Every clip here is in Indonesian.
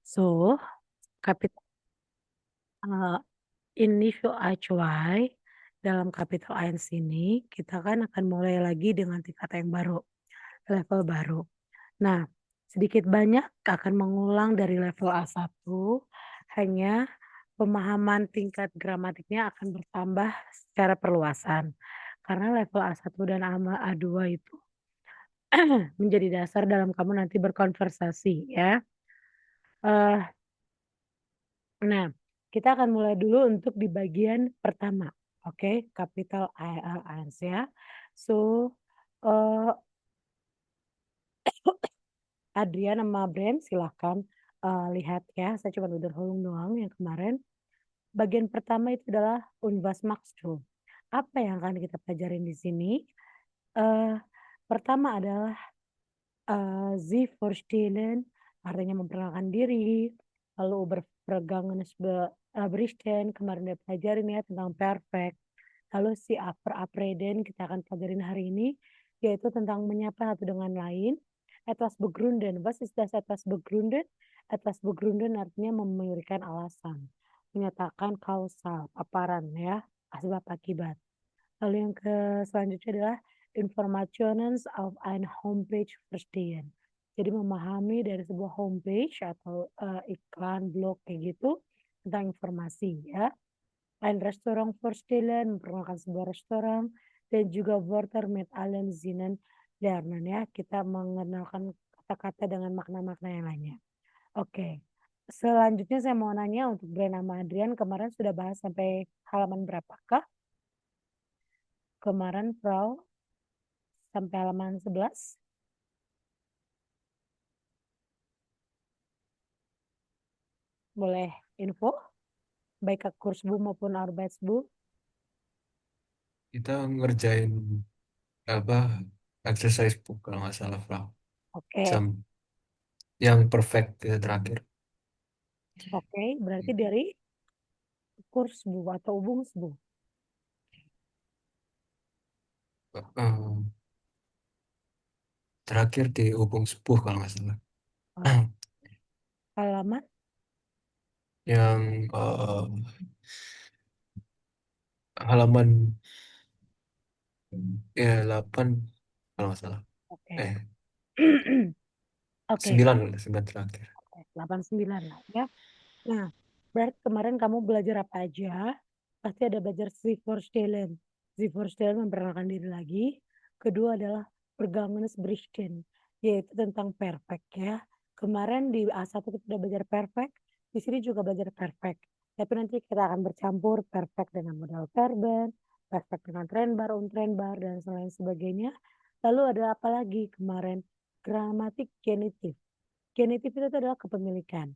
So, capital in Nihil HY, dalam capital Eins ini, kita kan akan mulai lagi dengan tingkat yang baru, level baru. Nah, sedikit banyak akan mengulang dari level A1, hanya pemahaman tingkat gramatiknya akan bertambah secara perluasan. Karena level A1 dan A2 itu menjadi dasar dalam kamu nanti berkonversasi ya. Eh, nah, kita akan mulai dulu untuk di bagian pertama. Oke, capital Eins ya. So, eh, Adrian sama Brand silahkan lihat ya. Saya cuma udah doang yang kemarin. Bagian pertama itu adalah Unwas machst du? Apa yang akan kita pelajarin di sini? Eh, Pertama adalah Sie vorstellen, artinya memperkenalkan diri, lalu Übergangenes berichten, kemarin udah pelajarin ya tentang perfect. Lalu si verabreden kita akan pelajarin hari ini, yaitu tentang menyapa satu dengan lain. Etwas begründen, was ist das etwas begründen? Etwas begründen artinya memberikan alasan, menyatakan kausal, paparan ya, sebab akibat. Lalu yang selanjutnya adalah Informationen auf eine Homepage verstehen. Jadi memahami dari sebuah homepage atau iklan, blog kayak gitu tentang informasi ya. Ein Restaurant vorstellen, memperkenalkan sebuah restoran dan juga Wörter mit allen Sinnen lernen ya. Kita mengenalkan kata-kata dengan makna-makna yang lainnya. Oke. Selanjutnya saya mau nanya untuk Brand sama Adrian kemarin sudah bahas sampai halaman berapakah? Kemarin Frau sampai halaman 11. Boleh info? Baik ke Kursbu maupun Arbeitsbu. Kita ngerjain apa exercise book kalau nggak salah Fra. Oke. Jam yang perfect ya, terakhir. Oke. Berarti dari Kursbu atau Ubungsbu. Eh, terakhir di hubung sepuh kalau nggak salah. Oke. Halaman. Yang halaman ya 8 kalau nggak salah. Oke. Eh Oke. 9 9 terakhir. 89 lah ya. Nah, berarti kemarin kamu belajar apa aja? Pasti ada belajar Zivorstellen. Zivorstellen memperkenalkan diri lagi. Kedua adalah Vergangenes yaitu tentang perfect ya. Kemarin di A1 kita udah belajar perfect, di sini juga belajar perfect. Tapi nanti kita akan bercampur perfect dengan modal verben, perfect dengan trendbar, untrendbar, dan lain sebagainya. Lalu ada apa lagi kemarin? Gramatik genitif. Genitif itu adalah kepemilikan.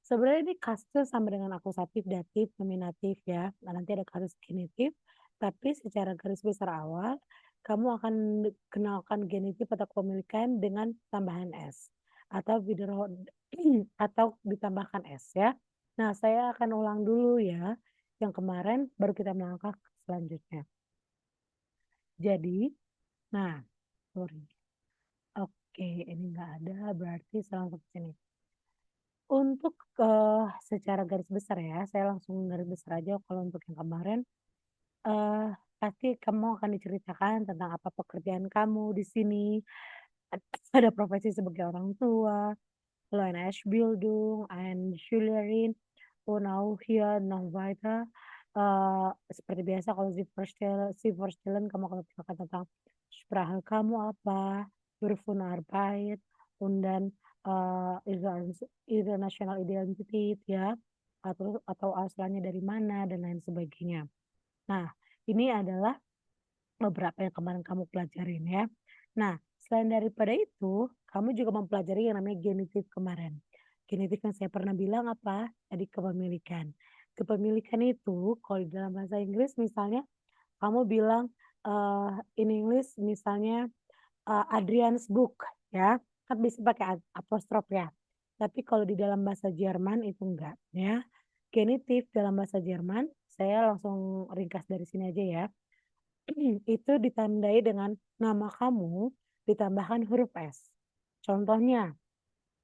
Sebenarnya ini kasus sama dengan akusatif, datif, nominatif ya. Nah, nanti ada kasus genitif, tapi secara garis besar awal, kamu akan kenalkan genitif atau kepemilikan dengan tambahan S atau atau ditambahkan S ya. Nah, saya akan ulang dulu ya. Yang kemarin baru kita melangkah ke selanjutnya. Jadi, nah, sorry. Oke, ini enggak ada, berarti saya langsung ke sini. Untuk secara garis besar ya, saya langsung garis besar aja kalau untuk yang kemarin, eee, pasti kamu akan diceritakan tentang apa pekerjaan kamu di sini, ada profesi sebagai orang tua, lalu eine Ausbildung, eine Schülerin und auch hier noch weiter. Seperti biasa kalau Sie vorstellen kamu akan menceritakan tentang Sprache kamu apa, Beruf und Arbeit, und dann ihre national identity ya, atau asalnya dari mana dan lain sebagainya. Nah, ini adalah beberapa yang kemarin kamu pelajarin ya. Nah, selain daripada itu, kamu juga mempelajari yang namanya genitif kemarin. Genitif yang saya pernah bilang apa? Tadi kepemilikan. Kepemilikan itu kalau di dalam bahasa Inggris misalnya kamu bilang in English misalnya Adrian's book ya, kan bisa pakai apostrof ya. Tapi kalau di dalam bahasa Jerman itu enggak ya. Genitif dalam bahasa Jerman, saya langsung ringkas dari sini aja ya. Itu ditandai dengan nama kamu ditambahkan huruf S. Contohnya,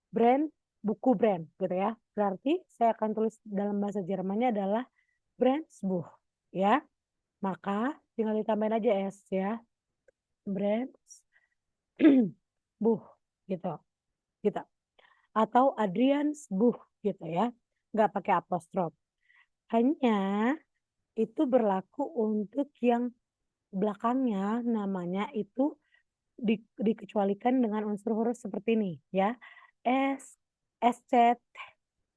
Brand buku brand gitu ya. Berarti saya akan tulis dalam bahasa Jermannya adalah Brandsbuch ya. Maka tinggal ditambahin aja S ya. Brandsbuch gitu. Gitu. Atau Adrian's Buch gitu ya. Nggak pakai apostrof. Hanya itu berlaku untuk yang belakangnya namanya itu dikecualikan dengan unsur huruf seperti ini ya. S, SC,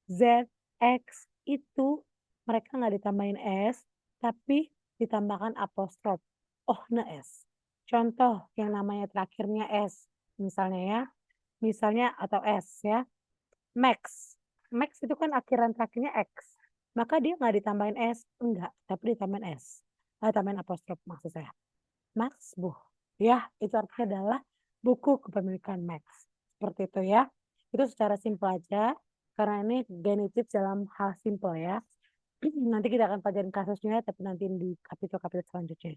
Z, X itu mereka nggak ditambahin S, tapi ditambahkan apostrof. Oh, nah S. Contoh yang namanya terakhirnya S, misalnya ya. Misalnya atau S ya. Max. Max itu kan akhiran terakhirnya X. Maka dia nggak ditambahin S. Enggak, tapi ditambahin S. Tambahin apostrof maksud saya. Max Buch. Ya, itu artinya adalah buku kepemilikan Max. Seperti itu ya. Itu secara simpel aja. Karena ini genitif dalam hal simpel ya. Nanti kita akan pelajarin kasusnya, tapi nanti di kapitol-kapitol selanjutnya.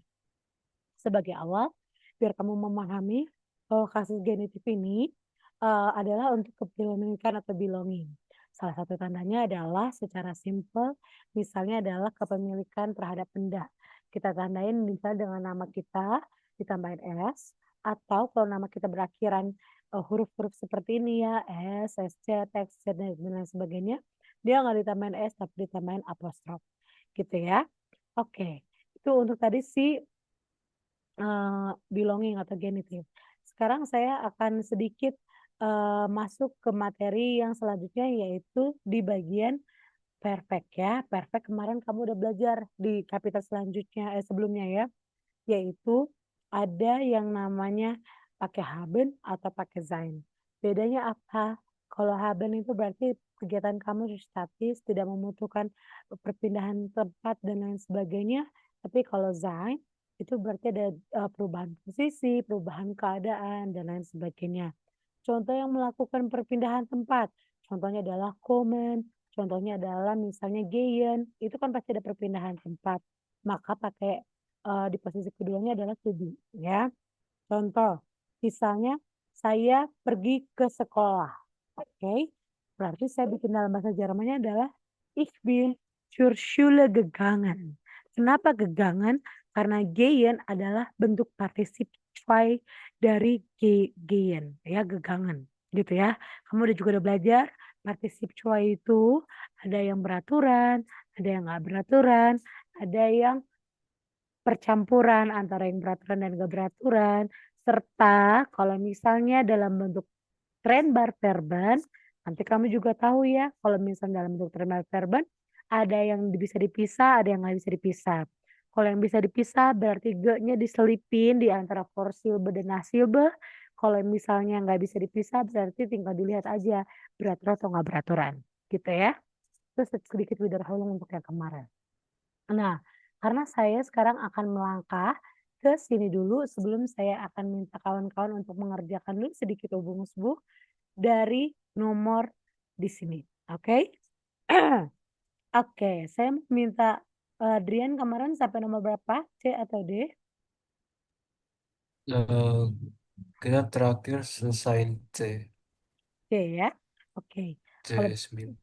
Sebagai awal, biar kamu memahami bahwa kasus genitif ini adalah untuk kepemilikan atau belonging. Salah satu tandanya adalah secara simpel, misalnya adalah kepemilikan terhadap benda. Kita tandain misalnya dengan nama kita, ditambahin S, atau kalau nama kita berakhiran huruf-huruf seperti ini ya, S, SC, TX, dan lain sebagainya, dia nggak ditambahin S, tapi ditambahin apostrof. Gitu ya. Oke, itu untuk tadi si belonging atau genitif. Sekarang saya akan sedikit masuk ke materi yang selanjutnya yaitu di bagian perfect ya. Perfect kemarin kamu udah belajar di kapital selanjutnya sebelumnya ya, yaitu ada yang namanya pakai haben atau pakai sein. Bedanya apa? Kalau haben itu berarti kegiatan kamu statis, tidak membutuhkan perpindahan tempat dan lain sebagainya. Tapi kalau sein itu berarti ada perubahan posisi, perubahan keadaan, dan lain sebagainya. Contoh yang melakukan perpindahan tempat, contohnya adalah komen, contohnya adalah misalnya gehen, itu kan pasti ada perpindahan tempat. Maka pakai di posisi keduanya adalah to be, ya. Contoh, misalnya saya pergi ke sekolah. Oke, berarti saya bikin dalam bahasa Jermannya adalah Ich bin zur Schule gegangen. Kenapa gegangen? Karena gehen adalah bentuk partisip zwei dari gehen, ya gegangen, gitu ya. Kamu udah juga udah belajar partisip zwei itu ada yang beraturan, ada yang nggak beraturan, ada yang percampuran antara yang beraturan dan gak beraturan, serta kalau misalnya dalam bentuk Trennbar Verben, nanti kamu juga tahu ya, kalau misalnya dalam bentuk Trennbar Verben, ada yang bisa dipisah, ada yang nggak bisa dipisah. Kalau yang bisa dipisah berarti ge-nya diselipin di antara vorsilbe dan nasilbe. Kalau misalnya nggak bisa dipisah berarti tinggal dilihat aja beraturan atau nggak beraturan. Gitu ya. Terus sedikit wiederholung untuk yang kemarin. Nah, karena saya sekarang akan melangkah ke sini dulu sebelum saya akan minta kawan-kawan untuk mengerjakan dulu sedikit hubung-hubung dari nomor di sini. Oke? Oke, saya minta Adrian kemarin sampai nomor berapa? C atau D? Eh, kita terakhir selesai C. C ya. Oke. Kalau C9.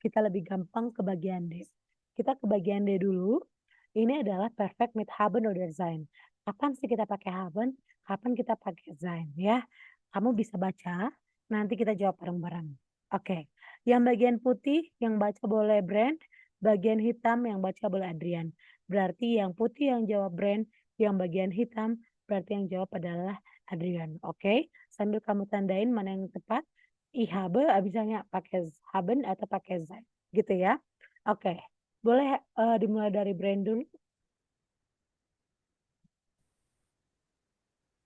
kita lebih gampang ke bagian D. Kita ke bagian D dulu. Ini adalah perfect mit haben oder sein. Kapan sih kita pakai haben? Kapan kita pakai sein ya? Kamu bisa baca, nanti kita jawab bareng-bareng. Oke. Yang bagian putih yang baca boleh Brand, bagian hitam yang baca boleh Adrian. Berarti yang putih yang jawab Brand, yang bagian hitam berarti yang jawab adalah Adrian. Oke. Sambil kamu tandain mana yang tepat. Ich habe, misalnya pakai haben atau pakai sein. Gitu ya. Oke. Boleh dimulai dari Brand dulu.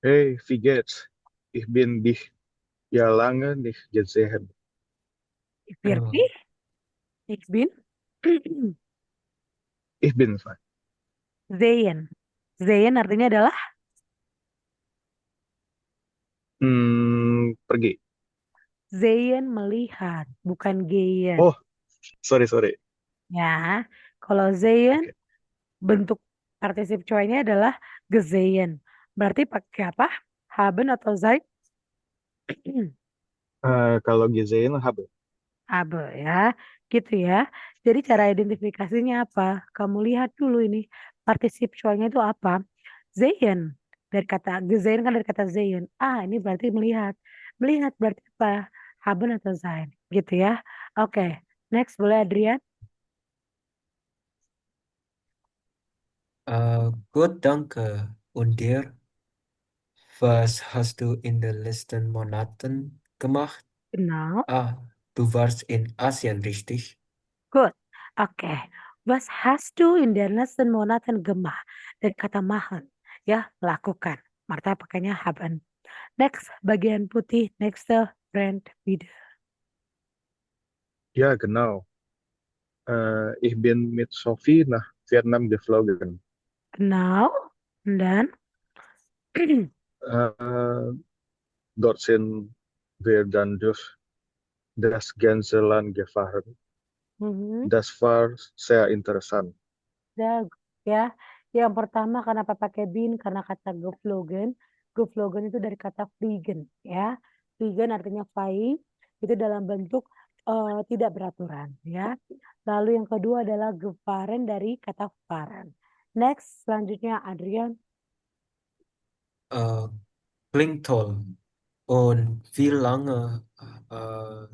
Hey, wie geht's? Ich bin dich ja lange nicht gesehen. Firpi, Eh, ich bin Ich bin fine. sehen. Sehen artinya adalah Pergi. sehen melihat, bukan gehen. Oh, sorry. Ya, kalau sehen Oke. bentuk partisip cuainya adalah gesehen. Berarti pakai apa? Haben atau sein? Kalau gesehen habe. Abe ya, gitu ya. Jadi cara identifikasinya apa? Kamu lihat dulu ini partisip choice-nya itu apa? Sehen dari kata gesehen kan dari kata sehen. Ah, ini berarti melihat. Melihat berarti apa? Haben atau sein, gitu ya. Oke, next boleh Adrian? Gut, danke. Und dir? Was hast du in den letzten Monaten gemacht? Genau. Ah, du warst in Asien, richtig? Gut. Oke. Was hast du in den letzten Monaten gemacht? Dari kata machen. Ya, lakukan. Marta pakainya haben. Next, bagian putih. Next, brand wieder. Ja, genau. Ich bin mit Sophie nach Vietnam geflogen. Genau. Dan, Äh, Dort sind wir dann durch das ganze Land gefahren. mhm, Das war sehr interessant. sehr gut ya. Yang pertama kenapa pakai bin? Karena kata geflogen. Geflogen itu dari kata fliegen ya. Fliegen artinya flying. Itu dalam bentuk tidak beraturan ya. Lalu yang kedua adalah gefahren dari kata fahren. Next, selanjutnya Adrian. Äh, Klingt toll. Und wie lange äh,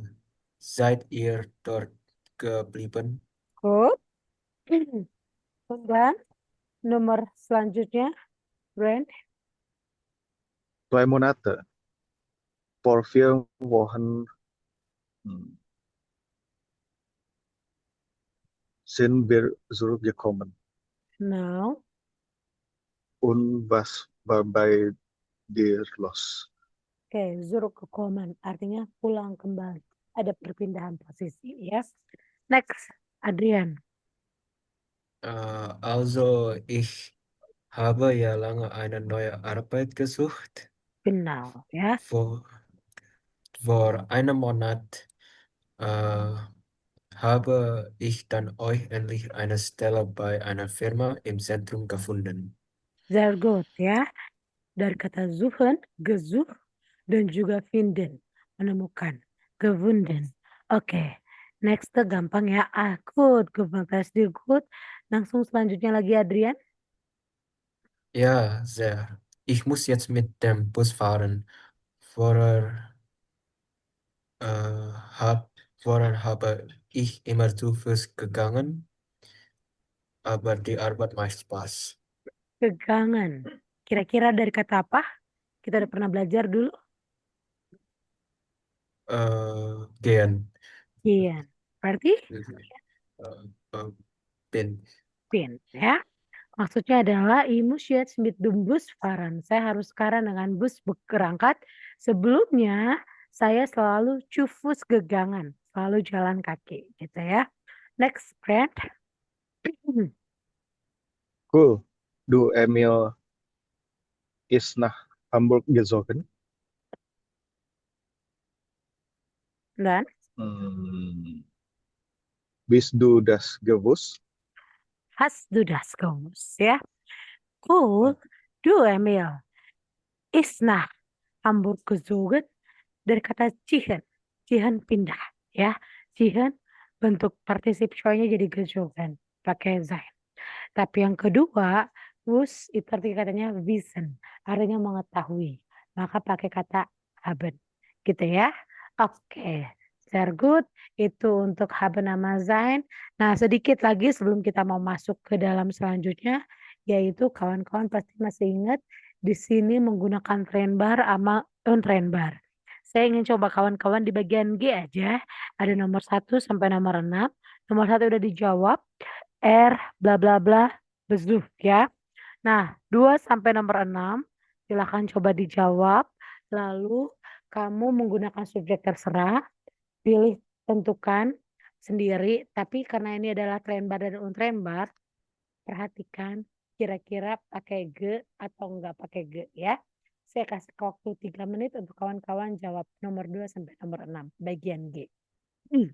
seid ihr dort geblieben? Good. Dan nomor selanjutnya, Brand. 2 Monate. Vor 4 Wochen hm, sind wir zurückgekommen. Now. Und was war bei dir los? Oke, zurückgekommen artinya pulang kembali. Ada perpindahan posisi ya. Next, Adrian. Also, ich habe ja lange eine neue Arbeit gesucht. Genau ya. Vor, vor einem Monat äh, habe ich dann euch endlich eine Stelle bei einer Firma im Zentrum gefunden. Sehr gut ya. Dari kata suchen, gesucht, dan juga finden, menemukan, gefunden. Oke, next gampang ya. Ah, good, gefällt dir gut. Langsung selanjutnya lagi Adrian. Ja, sehr. Ich muss jetzt mit dem Bus fahren. Vorher, äh, vorher habe ich immer zu Fuß gegangen, aber die Arbeit macht Spaß. Kegangan. Kira-kira dari kata apa? Kita udah pernah belajar dulu. Gehen. Iya. Berarti Äh, bin. pin ya. Maksudnya adalah ich muss jetzt mit dem Bus fahren. Saya harus sekarang dengan bus berangkat. Sebelumnya saya selalu zu Fuß gegangen. Selalu jalan kaki gitu ya. Next, Brand. Cool. Du Emil ist nach Hamburg gezogen. Dan Hm. Bist du das gewusst? hast du das gewusst ya. Cool. Du Emil. Ist nach Hamburg gezogen dari kata ziehen. Ziehen pindah ya. Ziehen bentuk partisip choice-nya jadi gezogen. Pakai sein. Tapi yang kedua, wus itu arti katanya wissen, artinya mengetahui. Maka pakai kata haben. Gitu ya. Oke, sehr good. Itu untuk haben sama sein. Nah, sedikit lagi sebelum kita mau masuk ke dalam selanjutnya, yaitu kawan-kawan pasti masih ingat di sini menggunakan trend bar sama trend bar. Saya ingin coba kawan-kawan di bagian G aja. Ada nomor 1 sampai nomor 6. Nomor 1 udah dijawab. R bla bla bla Bezuh ya. Nah, 2 sampai nomor 6 silakan coba dijawab. Lalu kamu menggunakan subjek terserah, pilih tentukan sendiri, tapi karena ini adalah trend bar dan untrend bar, perhatikan kira-kira pakai G atau enggak pakai G ya. Saya kasih waktu 3 menit untuk kawan-kawan jawab nomor 2 sampai nomor 6 bagian G. Hmm.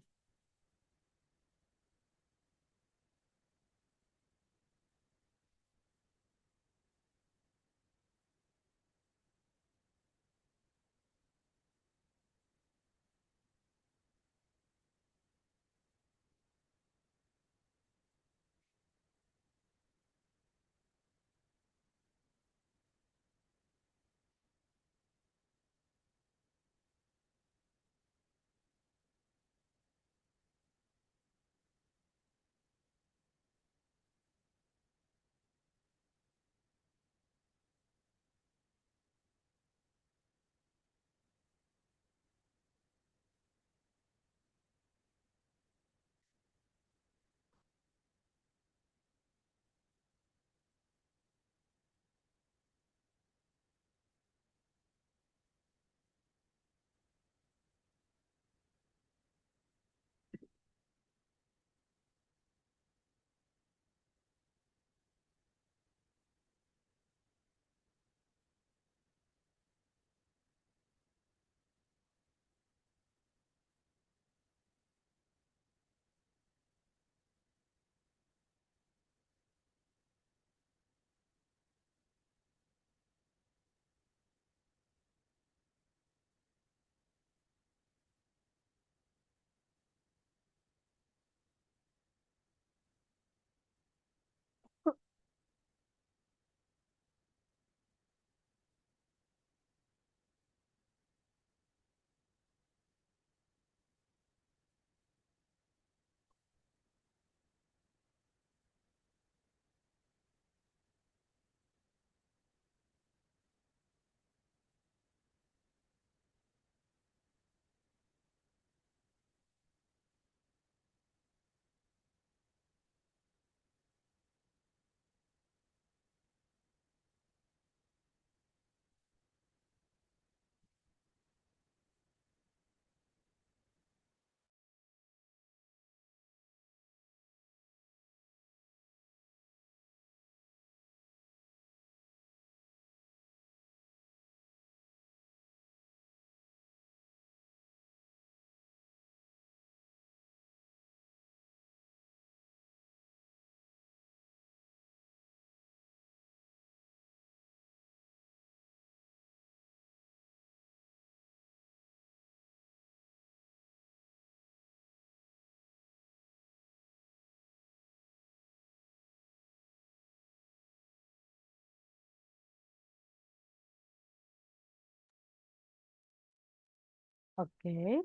Oke,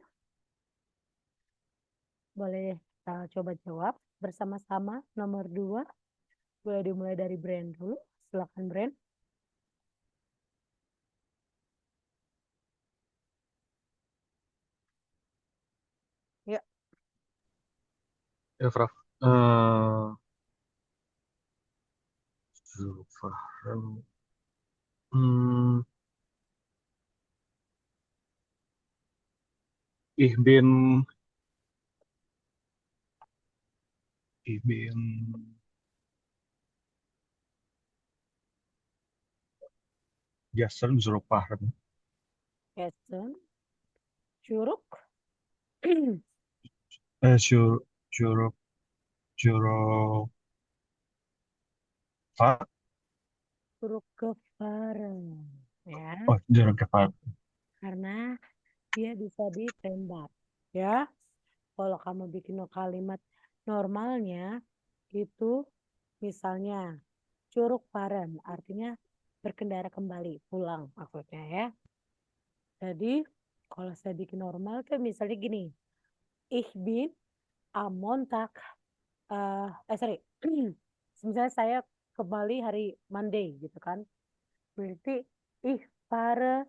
boleh kita coba jawab bersama-sama. Nomor 2, boleh dimulai dari Brand dulu. Silakan Brand. Ya, Ya, Prof. Zulfahran. Hmm, ich bin ich bin gestern Zulfahran. Kristen. Curug. Sur Juro Juro Curug Kevaren. Ya, Oh, Juro Kepat. karena dia bisa ditembak. Ya, kalau kamu bikin kalimat normalnya itu misalnya Curug Paren, artinya berkendara kembali, pulang maksudnya ya. Jadi kalau saya bikin normal kan misalnya gini, ich bin am Montag, sorry, misalnya saya kembali hari Monday gitu kan. Berarti ich fahre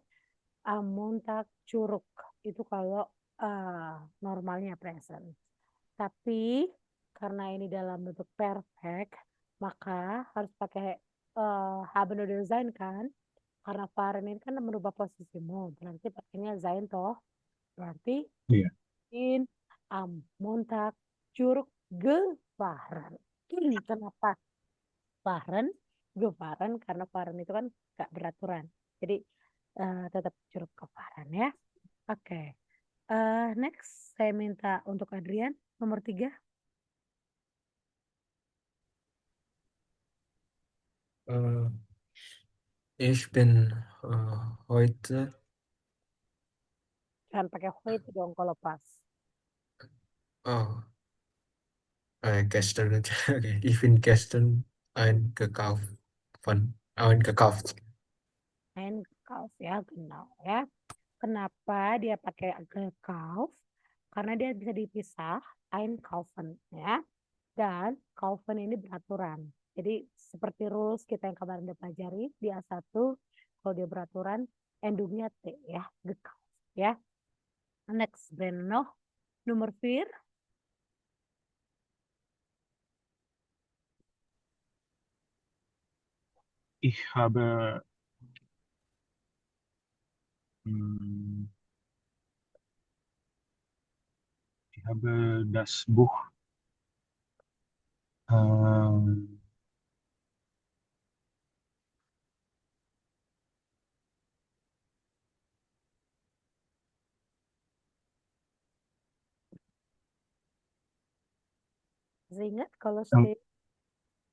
am Montag Curug. Itu kalau normalnya present. Tapi karena ini dalam bentuk perfect, maka harus pakai haben oder sein kan. Karena fahren ini kan merubah posisimu. Berarti pakainya sein toh. Berarti Iya. in am Montag Curug gefahren. Kenapa fahren? Gefahren karena fahren itu kan gak beraturan. Jadi tetap Curug gefahren ya. Oke. Next saya minta untuk Adrian nomor 3. Äh, ich bin heute, Jangan pakai heute dong kalau pas. oh, gestern, okay. Ich bin gestern gekauft. Einkauf ya, genau ya. Kenapa dia pakai gekauft? Karena dia bisa dipisah, einkaufen ya. Dan kaufen ini beraturan. Jadi seperti rules kita yang kemarin udah pelajari di A1, kalau dia beraturan, endungnya T ya, gekauft ya. Next, Breno, nomor 4. Ich habe hm, ich habe das Buch ähm, Masih ingat kalau yang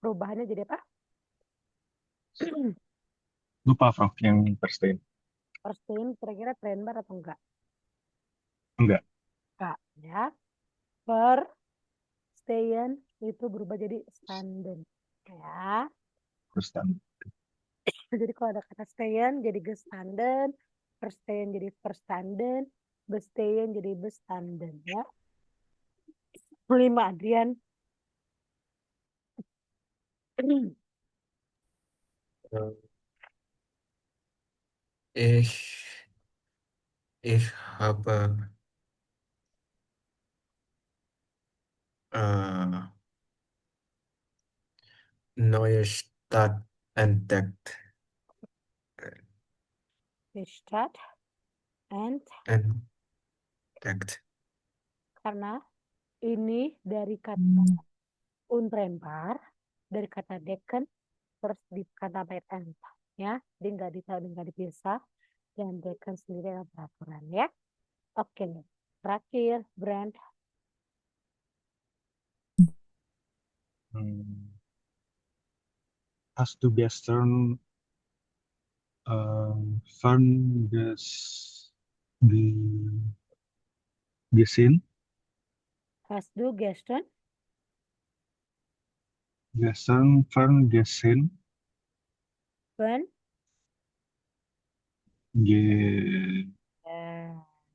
perubahannya jadi apa? lupa Prof yang Verstein. Perstein kira-kira trend bar atau enggak? Enggak, Enggak ya. Per Stehen itu berubah jadi standen. Ya. Verstein. Jadi kalau ada kata stehen jadi gestanden, verstehen jadi verstanden, bestehen jadi bestanden. Ya. 5 Adrian. Äh, ich, ich habe äh, neue Stadt entdeckt. Die Stadt and Entdeckt. karena ini dari kata untrennbar, dari kata decken, terus di kata bait end. Ya, jadi nggak dipisah dan decken sendiri ada peraturan ya. Oke, terakhir brand Hast du gestern Fern gesehen? Hast du gestern Gestern Fern gesehen? Fern Ge eh,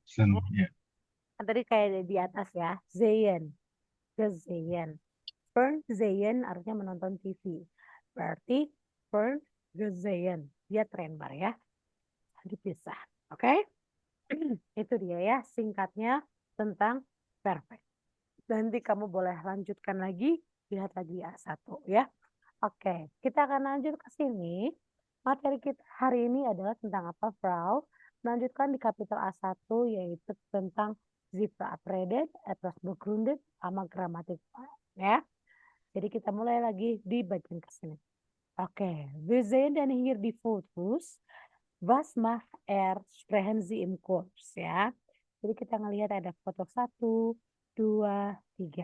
Yeah. Kan tadi kayak di atas ya, sehen, gesehen. Fernsehen artinya menonton TV. Berarti Fernsehen, dia trendbar ya, dipisah. Oke? Itu dia ya singkatnya tentang perfect. Nanti kamu boleh lanjutkan lagi, lihat lagi A1 ya. Oke, kita akan lanjut ke sini. Materi kita hari ini adalah tentang apa, Frau? Melanjutkan di kapitel A1 yaitu tentang Zielverabredet, etwas begründet, sama gramatik ya. Jadi kita mulai lagi di bagian ke sini. Oke, wir sehen dan hier die Fotos. Was macht sprechen Sie im Kurs ya. Jadi kita ngelihat ada foto 1, 2, 3.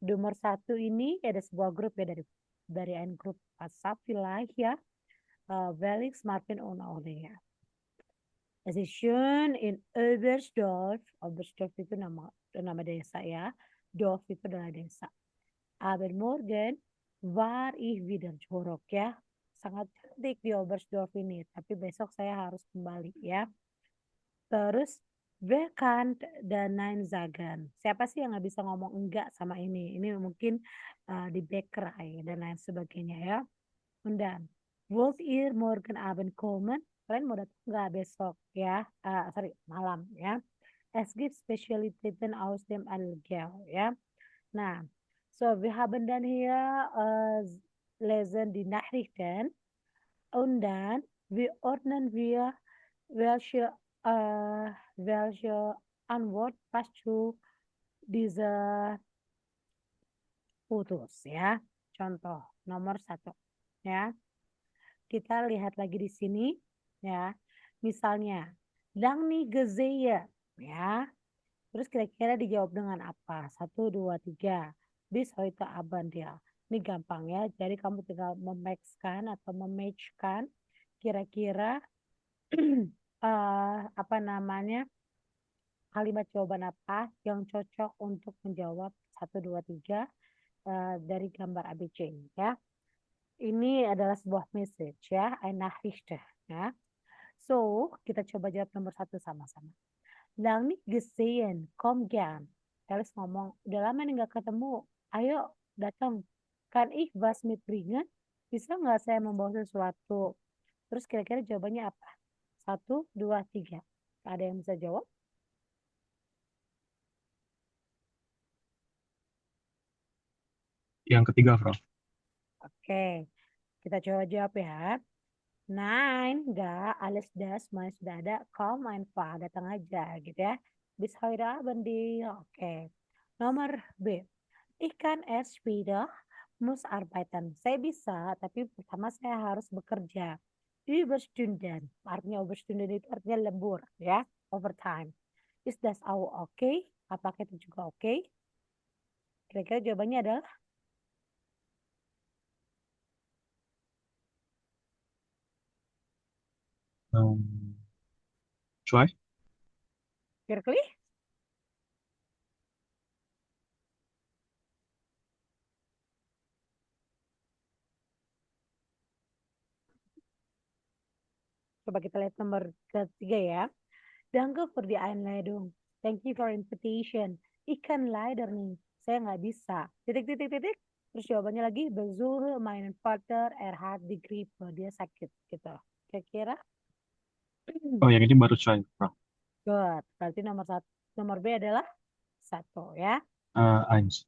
Nomor 1 ini ada sebuah grup ya dari ein grup WhatsApp vielleicht ya. Felix, Martin und Aurelia. Es ist schön in Oberstdorf. Oberstdorf itu nama desa ya. Dorf itu adalah desa. Aber morgen war ich wieder jorok ya. Sangat cantik di Oberstdorf ini. Tapi besok saya harus kembali ya. Terus wer kann dan Nein sagen? Siapa sih yang nggak bisa ngomong enggak sama ini? Ini mungkin di Bäckerei dan lain sebagainya ya. Und dann, wollt ihr morgen Abend kommen? Kalian mau datang nggak besok ya? Malam ya. Es gibt Spezialitäten aus dem Allgäu ya. Nah, so wir haben dann hier lesen die Nachrichten und dann ordnen wir welche Antwort passt zu dieser Fotos ya. Contoh nomor 1 ya. Kita lihat lagi di sini ya. Misalnya, lang nih gesehen ya. Terus kira-kira dijawab dengan apa? 1, 2, 3. Bis heute Abend ya. Ini gampang ya. Jadi kamu tinggal mematchkan atau mematchkan kira-kira apa namanya kalimat jawaban apa yang cocok untuk menjawab 1, 2, 3 dari gambar ABC ya. Ini adalah sebuah message ya, ein Nachricht ya. So, kita coba jawab nomor 1 sama-sama. Lang nicht gesehen, komm gern. Felix ngomong, udah lama nih nggak ketemu, ayo datang. Kan ich was mitbringen? Bisa nggak saya membawa sesuatu? Terus kira-kira jawabannya apa? 1, 2, 3. Ada yang bisa jawab? Yang ketiga, Frau. Oke, kita coba jawab ya. Nein, enggak, alles das, semuanya sudah ada. Komm einfach, datang aja gitu ya. Bis heute Abend di. Oke. Nomor B. Ich kann erst später, muss arbeiten. Saya bisa, tapi pertama saya harus bekerja. Überstunden. Artinya Überstunden itu artinya lembur ya, overtime. Is das auch okay? Apakah itu juga oke? Kira-kira jawabannya adalah Try. Kirkli? Coba kita lihat nomor ketiga ya. Danke für die Einladung. Thank you for invitation. Ich kann leider nih. Saya nggak bisa. Titik. Terus jawabannya lagi, besuche meinen Vater, hat die Grippe. Dia sakit gitu. Kira-kira? Oh, yang ini baru try, Frau. Good. Berarti nomor B adalah 1 ya. Eins.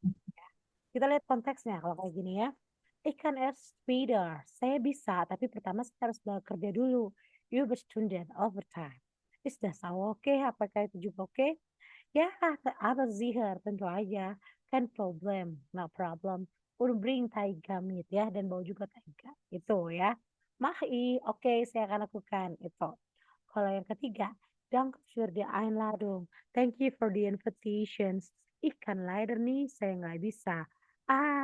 Kita lihat konteksnya kalau kayak gini ya. Ich kann erst später. Saya bisa, tapi pertama saya harus bekerja dulu. Überstunden, overtime. Is das auch okay? Apakah itu juga oke? Ya, aber sicher, tentu aja. Kan problem, no problem. Und bring Taiga mit ya, dan bawa juga Taiga. Itu ya. Mahi, oke, saya akan lakukan. Itu. Kalau yang ketiga, danke für die Einladung. Thank you for the invitations. Ich kann leider nih, saya nggak bisa.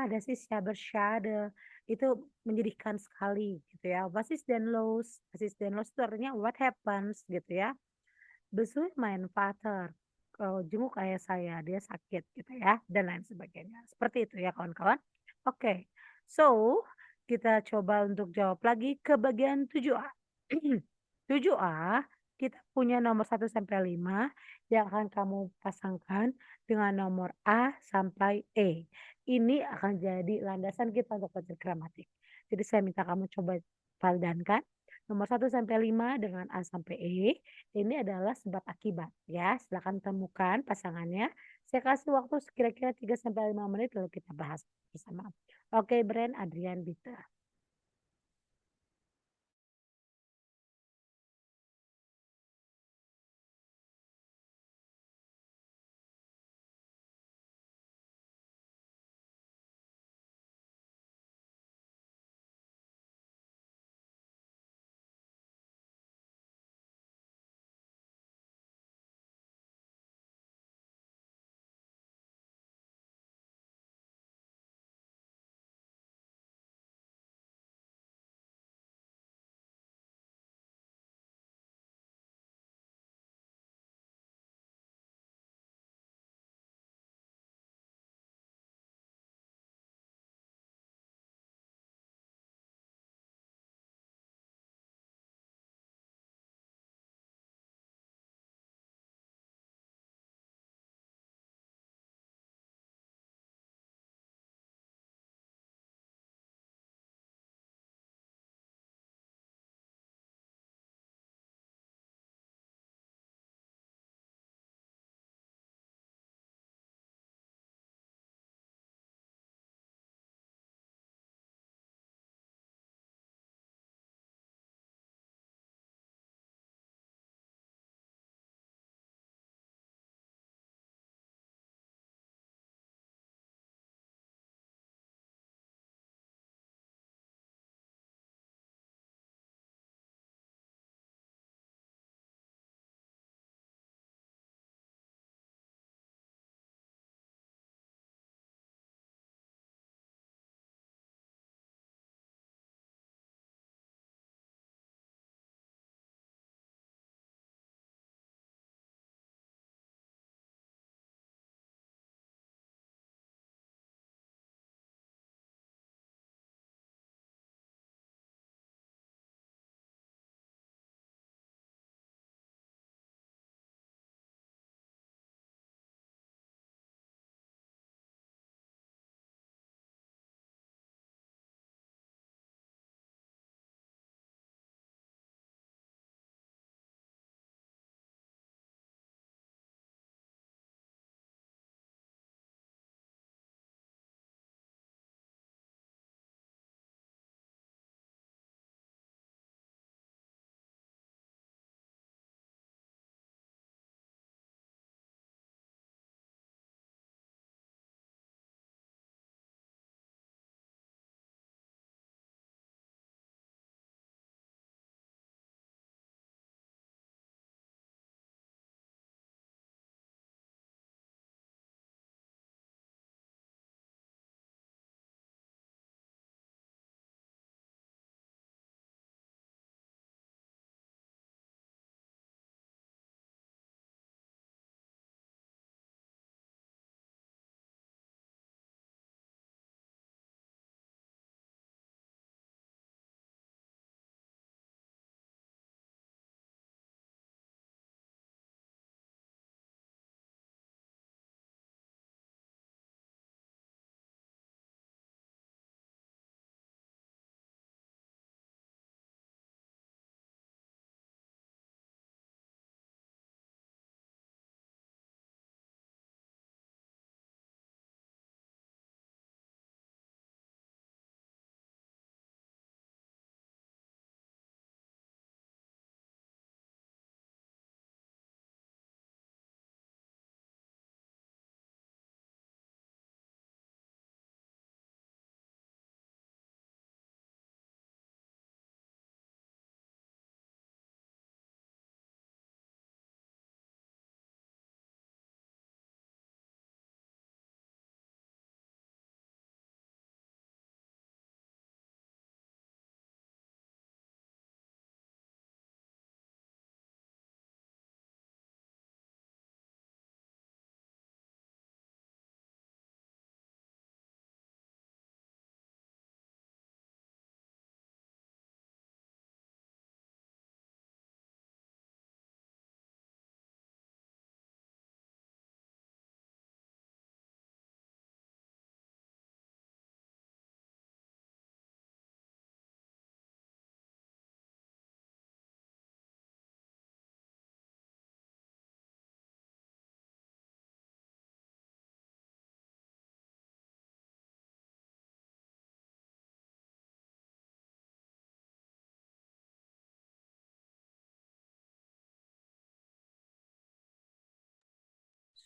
Das ist ja schade. Itu menyedihkan sekali gitu ya. Was ist denn los? Was ist denn los itu artinya what happens gitu ya. Besuch mein Vater. Jenguk ayah saya, dia sakit gitu ya, dan lain sebagainya. Seperti itu ya kawan-kawan. Oke, so kita coba untuk jawab lagi ke bagian 7A. 7A, kita punya nomor 1 sampai 5 yang akan kamu pasangkan dengan nomor A sampai E. Ini akan jadi landasan kita untuk belajar gramatik. Jadi saya minta kamu coba padankan nomor 1 sampai 5 dengan A sampai E. Ini adalah sebab akibat ya. Silakan temukan pasangannya. Saya kasih waktu kira-kira 3 sampai 5 menit lalu kita bahas bersama. Oke, Bren, Adrian, Bita.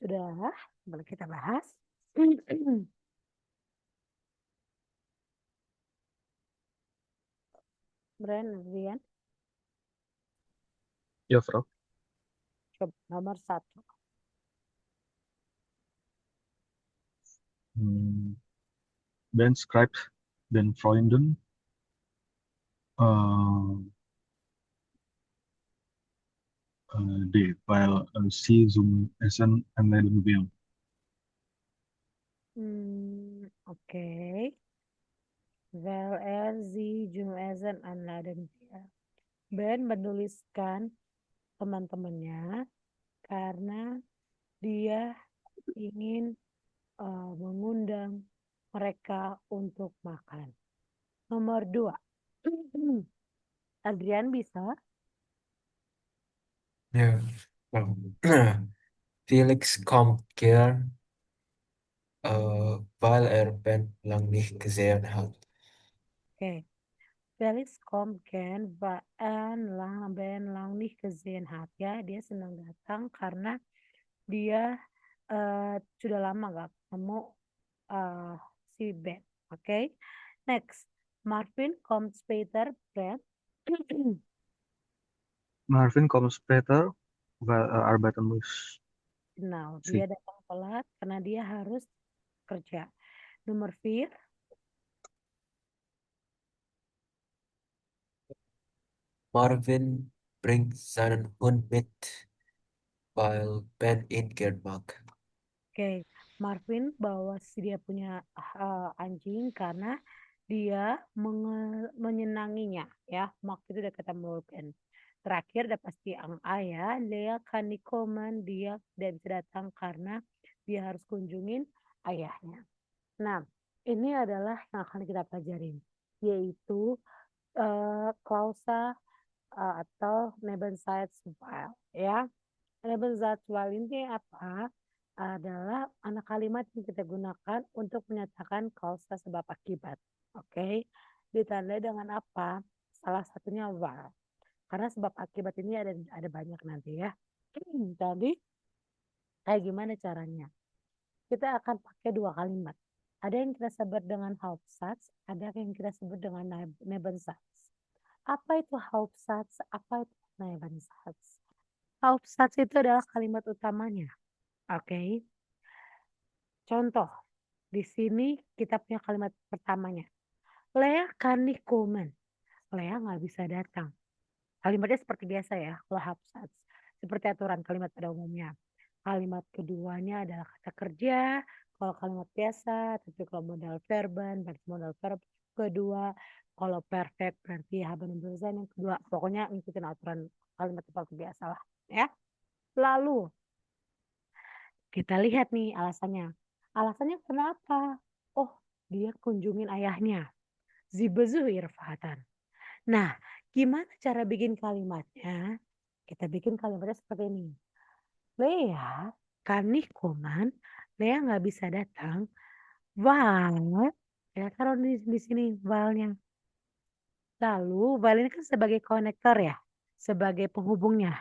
Sudah, boleh kita bahas. Brian, Adrian, Ya, Frau. coba nomor 1. Ben schreibt den Freunden die, weil sie zum Essen einladen will. Oke. Weil sie zum Essen einladen will. Ben menuliskan teman-temannya karena dia ingin mengundang mereka untuk makan. Nomor 2. Adrian bisa? Ja. Felix kommt gern, weil Ben lang nicht gesehen hat. Oke. Felix kommt gern, weil Ben lang nicht gesehen hat. Ya, dia senang datang karena dia sudah lama gak ketemu si Ben. Oke. Next. Marvin kommt später, Brad. Marvin kommt später, weil arbeiten muss. Nah, Si. dia datang telat karena dia harus kerja. Nomor 4. Marvin bringt seinen Hund mit, weil Ben ihn gern mag. Oke, Marvin bawa dia punya anjing karena dia menyenanginya ya. Mark itu udah kata Morgan. Terakhir udah pasti ang A ya. Lea Kanikoman, dia tidak bisa datang karena dia harus kunjungin ayahnya. Nah, ini adalah yang akan kita pelajarin, yaitu klausa atau Nebensatzwahl ya. Nebensatzwahl ini apa? Adalah anak kalimat yang kita gunakan untuk menyatakan kausa sebab akibat. Oke. Ditandai dengan apa? Salah satunya while. Karena sebab akibat ini ada banyak nanti ya. Jadi kayak gimana caranya? Kita akan pakai 2 kalimat. Ada yang kita sebut dengan Hauptsatz, ada yang kita sebut dengan Nebensatz. Apa itu Hauptsatz? Apa itu Nebensatz? Hauptsatz itu adalah kalimat utamanya. Oke. Contoh, di sini kita punya kalimat pertamanya. Lea kan nicht kommen. Lea nggak bisa datang. Kalimatnya seperti biasa ya, kalau Hauptsatz. Seperti aturan kalimat pada umumnya. Kalimat keduanya adalah kata kerja. Kalau kalimat biasa, tapi kalau modal verben, berarti modal verb kedua. Kalau perfect berarti haben yang kedua. Pokoknya ngikutin aturan kalimat seperti biasa lah. Ya. Lalu, kita lihat nih alasannya. Alasannya kenapa? Oh, dia kunjungin ayahnya. Sie besucht ihre Vater. Nah, gimana cara bikin kalimatnya? Kita bikin kalimatnya seperti ini. Lea kan nicht kommen. Lea nggak bisa datang. Weil, ya taruh di sini while-nya. Lalu, while ini kan sebagai konektor ya, sebagai penghubungnya.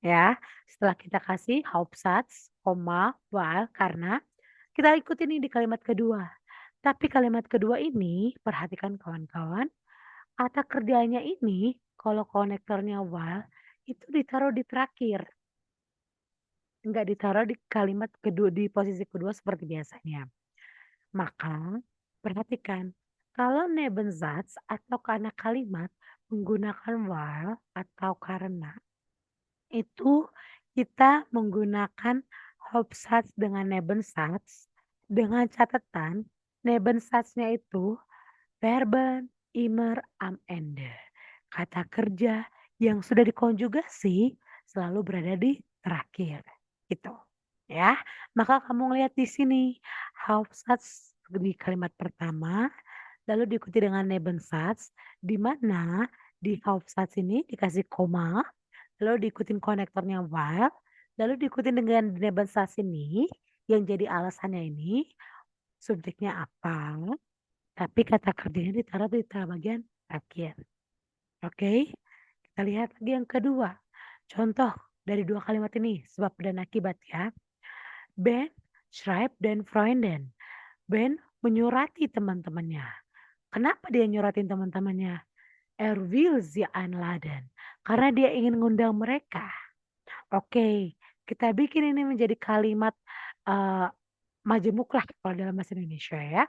Ya, setelah kita kasih Hauptsatz, koma, while, karena kita ikutin ini di kalimat kedua. Tapi kalimat kedua ini, perhatikan kawan-kawan, kata kerjanya ini, kalau konektornya while, itu ditaruh di terakhir. Enggak ditaruh di kalimat kedua, di posisi kedua seperti biasanya. Maka, perhatikan, kalau Nebensatz atau karena kalimat menggunakan while atau karena, itu kita menggunakan Hauptsatz dengan Nebensatz dengan catatan Nebensatznya itu verben immer am Ende. Kata kerja yang sudah dikonjugasi selalu berada di terakhir. Gitu. Ya. Maka kamu lihat di sini Hauptsatz di kalimat pertama lalu diikuti dengan Nebensatz di mana di Hauptsatz ini dikasih koma lalu diikutin konektornya while, lalu diikutin dengan Nebensatz ini, yang jadi alasannya ini, subjeknya apa, tapi kata kerjanya ditaruh di bagian akhir. Oke, kita lihat lagi yang kedua. Contoh dari 2 kalimat ini, sebab dan akibat ya. Ben schreibt den Freunden. Ben menyurati teman-temannya. Kenapa dia nyuratin teman-temannya? Er will sie einladen. Karena dia ingin ngundang mereka. Oke, kita bikin ini menjadi kalimat uh, majemuk lah kalau dalam bahasa Indonesia ya.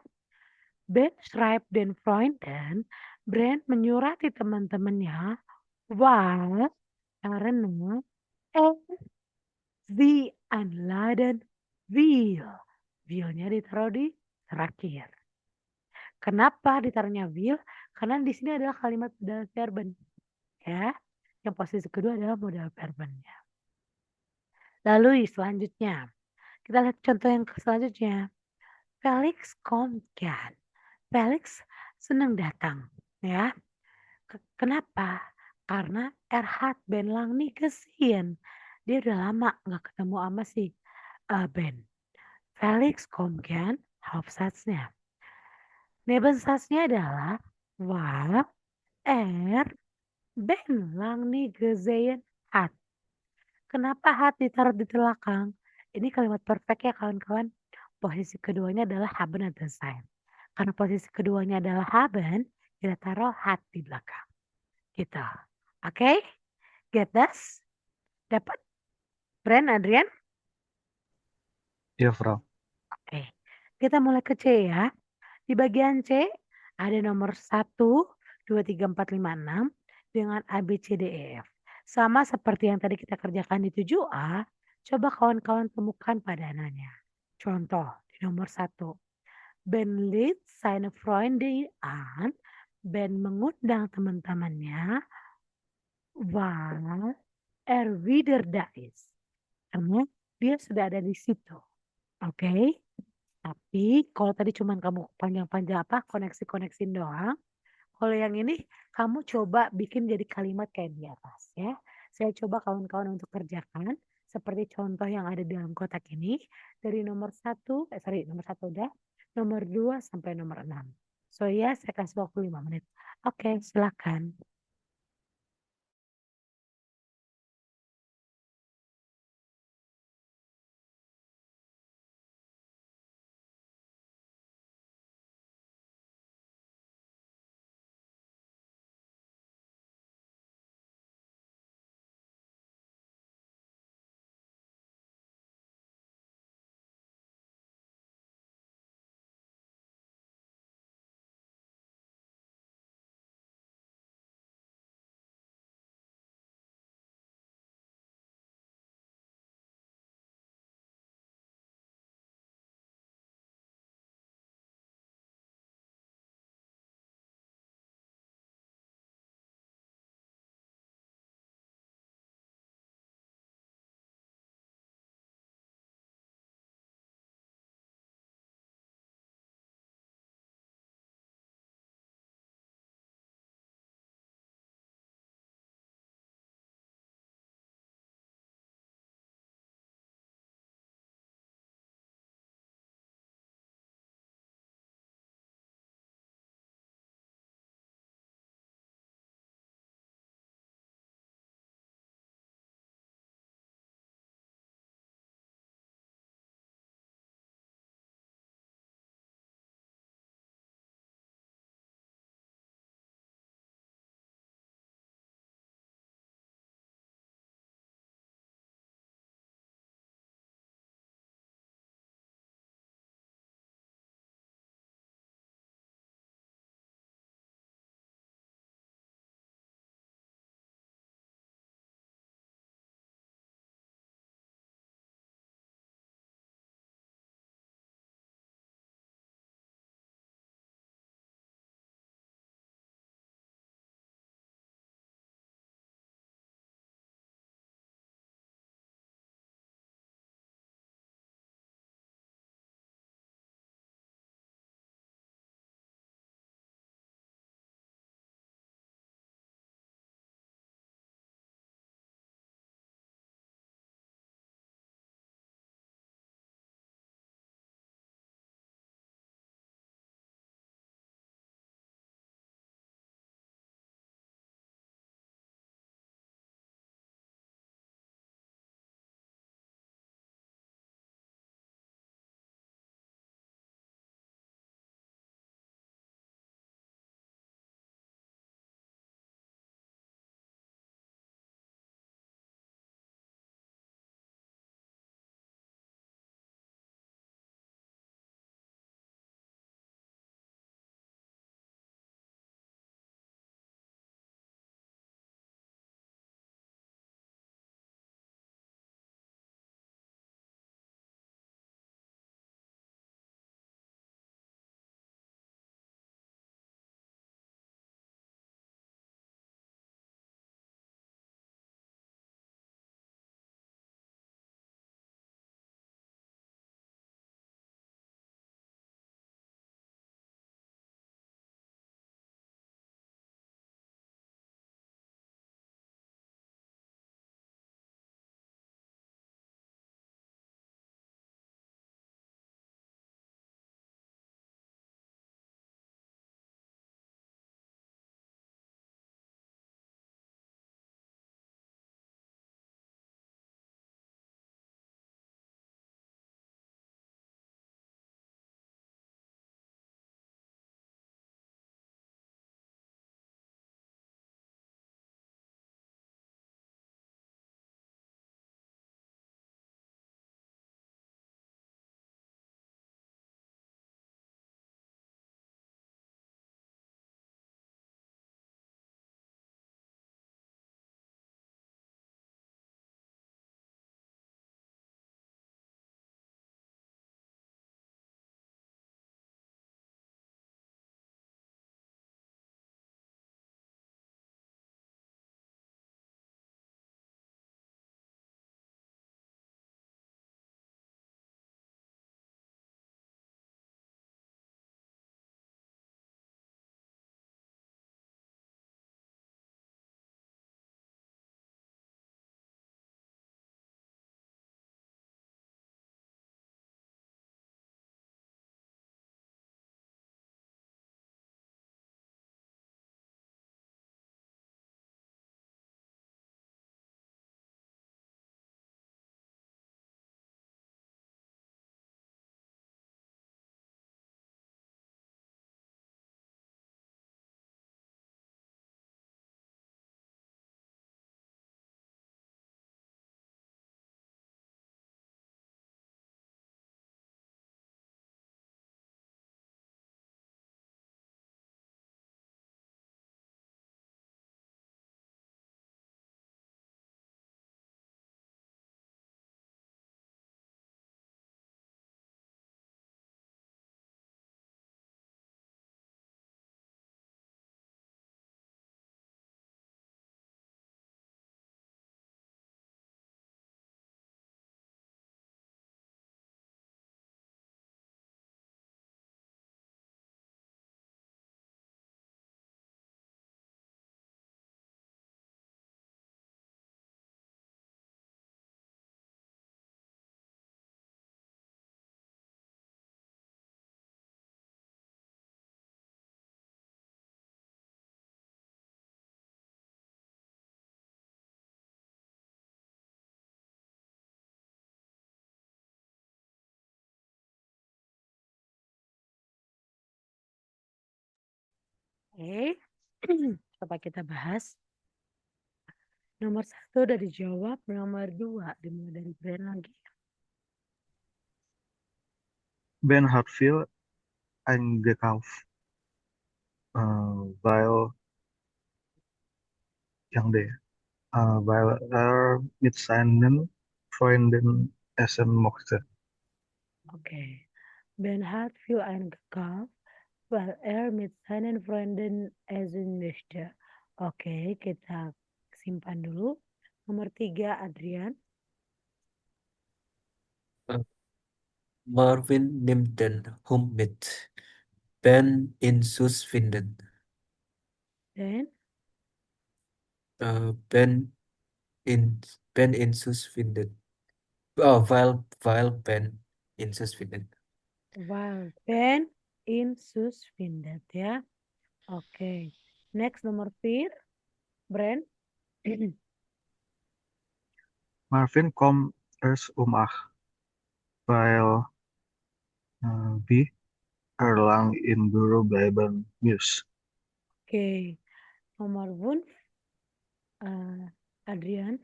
Ben schreibt den Freunden. Brand menyurati teman-temannya. Why? Karena er sie einladen will. Will-nya ditaruh di terakhir. Kenapa ditaruhnya will? Karena di sini adalah kalimat modal verben. Ya, yang posisi kedua adalah modal verbennya. Lalu selanjutnya, kita lihat contoh yang selanjutnya. Felix kommt gern. Felix senang datang. Ya, kenapa? Karena er hat Ben lang nicht gesehen. Dia udah lama nggak ketemu sama si Ben. Felix kommt gern, Hauptsatznya. Nebensatznya adalah war er Ben lang nicht gesehen hat. Kenapa hat ditaruh di belakang? Ini kalimat perfect ya kawan-kawan. Posisi keduanya adalah haben atau sein. Karena posisi keduanya adalah haben, kita taruh hat di belakang. Gitu. Oke? Get this? Dapat? Brand, Adrian? Ya, Frau. Oke. Kita mulai ke C ya. Di bagian C ada nomor 1, 2, 3, 4, 5, 6 dengan A, B, C, D, E, F. Sama seperti yang tadi kita kerjakan di 7A, coba kawan-kawan temukan padanannya. Contoh di nomor 1. Ben lädt seine Freunde an. Ben mengundang teman-temannya. Weil er wieder da ist. Karena dia sudah ada di situ. Oke? Tapi kalau tadi cuma kamu panjang-panjang koneksi-koneksi doang. Kalau yang ini kamu coba bikin jadi kalimat kayak di atas ya. Saya coba kawan-kawan untuk kerjakan seperti contoh yang ada di dalam kotak ini dari nomor 1, nomor 1 udah, nomor 2 sampai nomor 6. So ya, saya kasih waktu 5 menit. Oke, silakan. Oke. Coba kita bahas. Nomor 1 udah dijawab. Nomor 2 dimulai dari Brand lagi. Ben Hartfield eingekauft, weil yang D, weil mit seinen Freunden essen mochte. Oke. Ben Hartfield eingekauft, weil mit seinen Freunden essen möchte. Oke, kita simpan dulu. Nomor 3, Adrian. Äh, Marvin nimmt den Hund mit. Ben in Sus findet. Dan Ben in Sus findet. Oh, weil Ben in Sus findet. weil Ben in Sus findet ya. Oke. Next nomor 4, Brand. Marvin kommt erst acht, weil wir lang im Büro bleiben muss. Oke. Nomor 5, Adrian.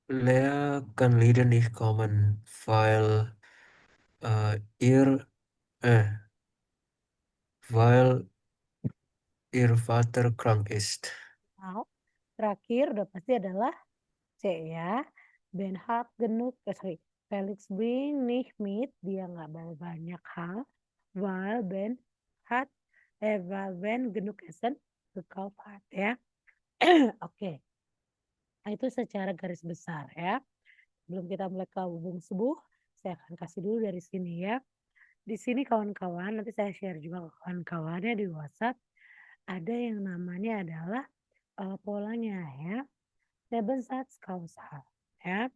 Lea kann leider nicht kommen, weil ihr weil ihr Vater krank ist. Now, terakhir udah pasti adalah C ya. Ben hat genug, Felix bring nicht mit, dia nggak bawa banyak hal. Hat, weil Ben genug Essen gekauft hat ya. Oke. Nah, itu secara garis besar ya. Sebelum kita mulai ke hubung subuh, saya akan kasih dulu dari sini ya. Di sini kawan-kawan, nanti saya share juga ke kawan-kawannya di WhatsApp. Ada yang namanya adalah polanya ya. Nebensatzkausal ya.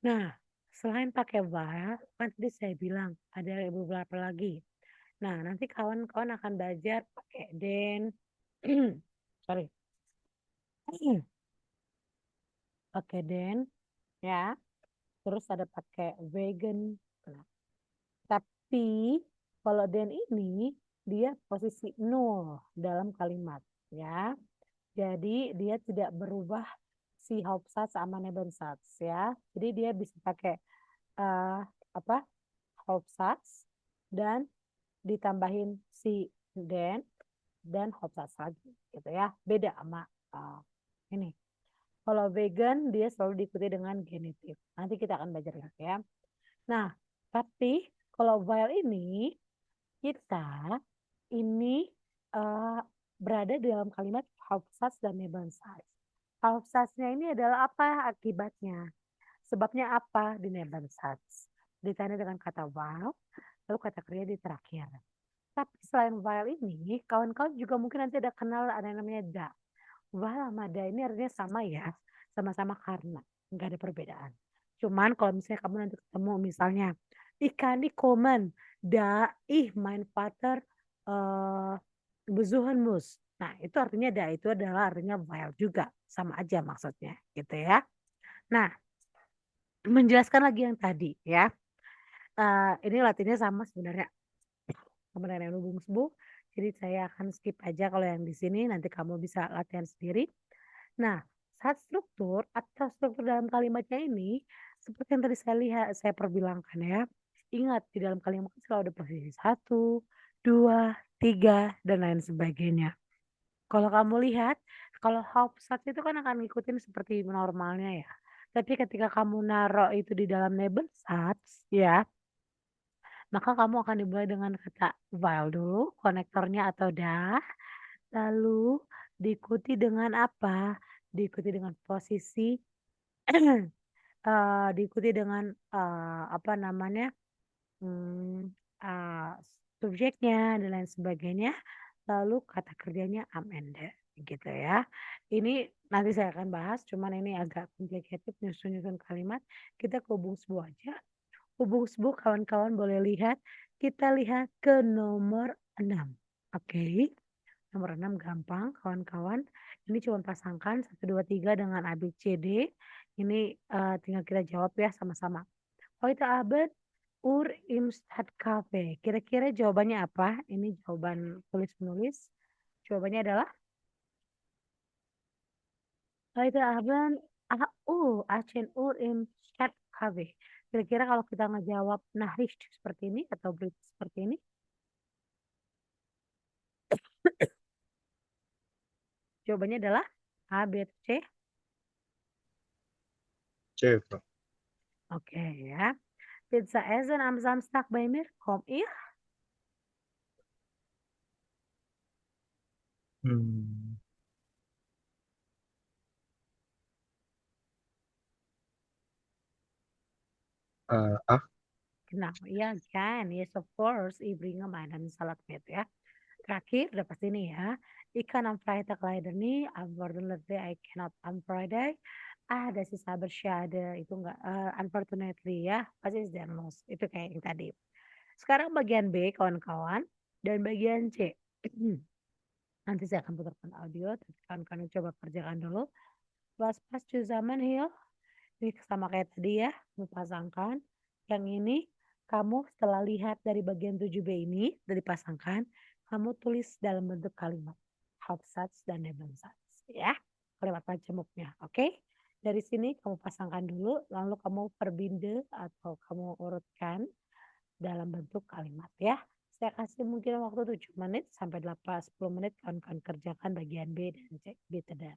Nah, selain pakai while, kan tadi saya bilang ada beberapa lagi. Nah, nanti kawan-kawan akan belajar pakai then, sorry, pakai then ya. Terus ada pakai vegan. Nah, tapi kalau then ini dia posisi nol dalam kalimat ya. Jadi dia tidak berubah si Hauptsatz sama Nebensatz ya. Jadi dia bisa pakai apa? Hauptsatz dan ditambahin si then dan Hauptsatz lagi gitu ya. Beda sama ini. Kalau vegan dia selalu diikuti dengan genitif. Nanti kita akan belajar ya. Nah, tapi kalau while ini kita ini berada dalam kalimat Hauptsatz dan Nebensatz. Hauptsatznya ini adalah apa akibatnya? Sebabnya apa di Nebensatz? Ditanya dengan kata while, lalu kata kerja di terakhir. Tapi selain while ini, kawan-kawan juga mungkin nanti ada kenal ada yang namanya da. While sama da ini artinya sama ya, sama-sama karena, nggak ada perbedaan. Cuman kalau misalnya kamu nanti ketemu misalnya, ikan di komen, da ih mein Vater besuchen muss. Nah itu artinya da itu adalah artinya while juga, sama aja maksudnya gitu ya. Nah menjelaskan lagi yang tadi ya, ini latihannya sama sebenarnya sama dengan yang hubung subuh. Jadi saya akan skip aja kalau yang di sini, nanti kamu bisa latihan sendiri. Nah, saat struktur atau struktur dalam kalimatnya ini, seperti yang tadi saya perbilangkan ya. Ingat, di dalam kalimat selalu ada posisi 1, 2, 3, dan lain sebagainya. Kalau kamu lihat, kalau Hauptsatz itu kan akan ngikutin seperti normalnya ya. Tapi ketika kamu naruh itu di dalam Nebensatz ya, maka kamu akan dimulai dengan kata while dulu, konektornya atau dah. Lalu diikuti dengan apa? Diikuti dengan posisi, diikuti dengan apa namanya, subjeknya dan lain sebagainya. Lalu kata kerjanya am ende gitu ya. Ini nanti saya akan bahas, cuman ini agak komplikated nyusun-nyusun kalimat. Kita ke hubung sebuah aja. Hubung sebuah kawan-kawan boleh lihat. Kita lihat ke nomor 6. Oke. Nomor 6 gampang kawan-kawan. Ini cuma pasangkan 1, 2, 3 dengan ABCD. Ini tinggal kita jawab ya sama-sama. Heute Abend im Stadtcafé. Kira-kira jawabannya apa? Ini jawaban tulis-menulis. Jawabannya adalah heute Abend Acen Ur im Chat KB. Kira-kira kalau kita ngejawab Nachricht seperti ini atau berita seperti ini, jawabannya adalah A, B, atau C. C, Frau. Oke ya. Pizza essen am Samstag bei mir. Komm ich? Hmm. A. Genau, ya kan. Yes, of course. Ich bringe meinen Salat mit ya. Terakhir, udah pasti nih ya. Ikan am Freitag leider nih. Unfortunately, I cannot on Friday. Ada sisa bersyade. Itu enggak, unfortunately ya. Pasti is then lost. Itu kayak yang tadi. Sekarang bagian B, kawan-kawan. Dan bagian C. Nanti saya akan putarkan audio. Tapi kawan-kawan coba kerjakan dulu. Was passt zusammen hier? Ini sama kayak tadi ya, pasangkan. Yang ini kamu setelah lihat dari bagian 7B ini, dari pasangkan, kamu tulis dalam bentuk kalimat. Hauptsatz dan Nebensatz. Ya, kalimat majemuknya. Oke? Dari sini kamu pasangkan dulu, lalu kamu perbinde atau kamu urutkan dalam bentuk kalimat ya. Saya kasih mungkin waktu 7 menit sampai 8-10 menit kawan-kawan kerjakan bagian B dan C. B dan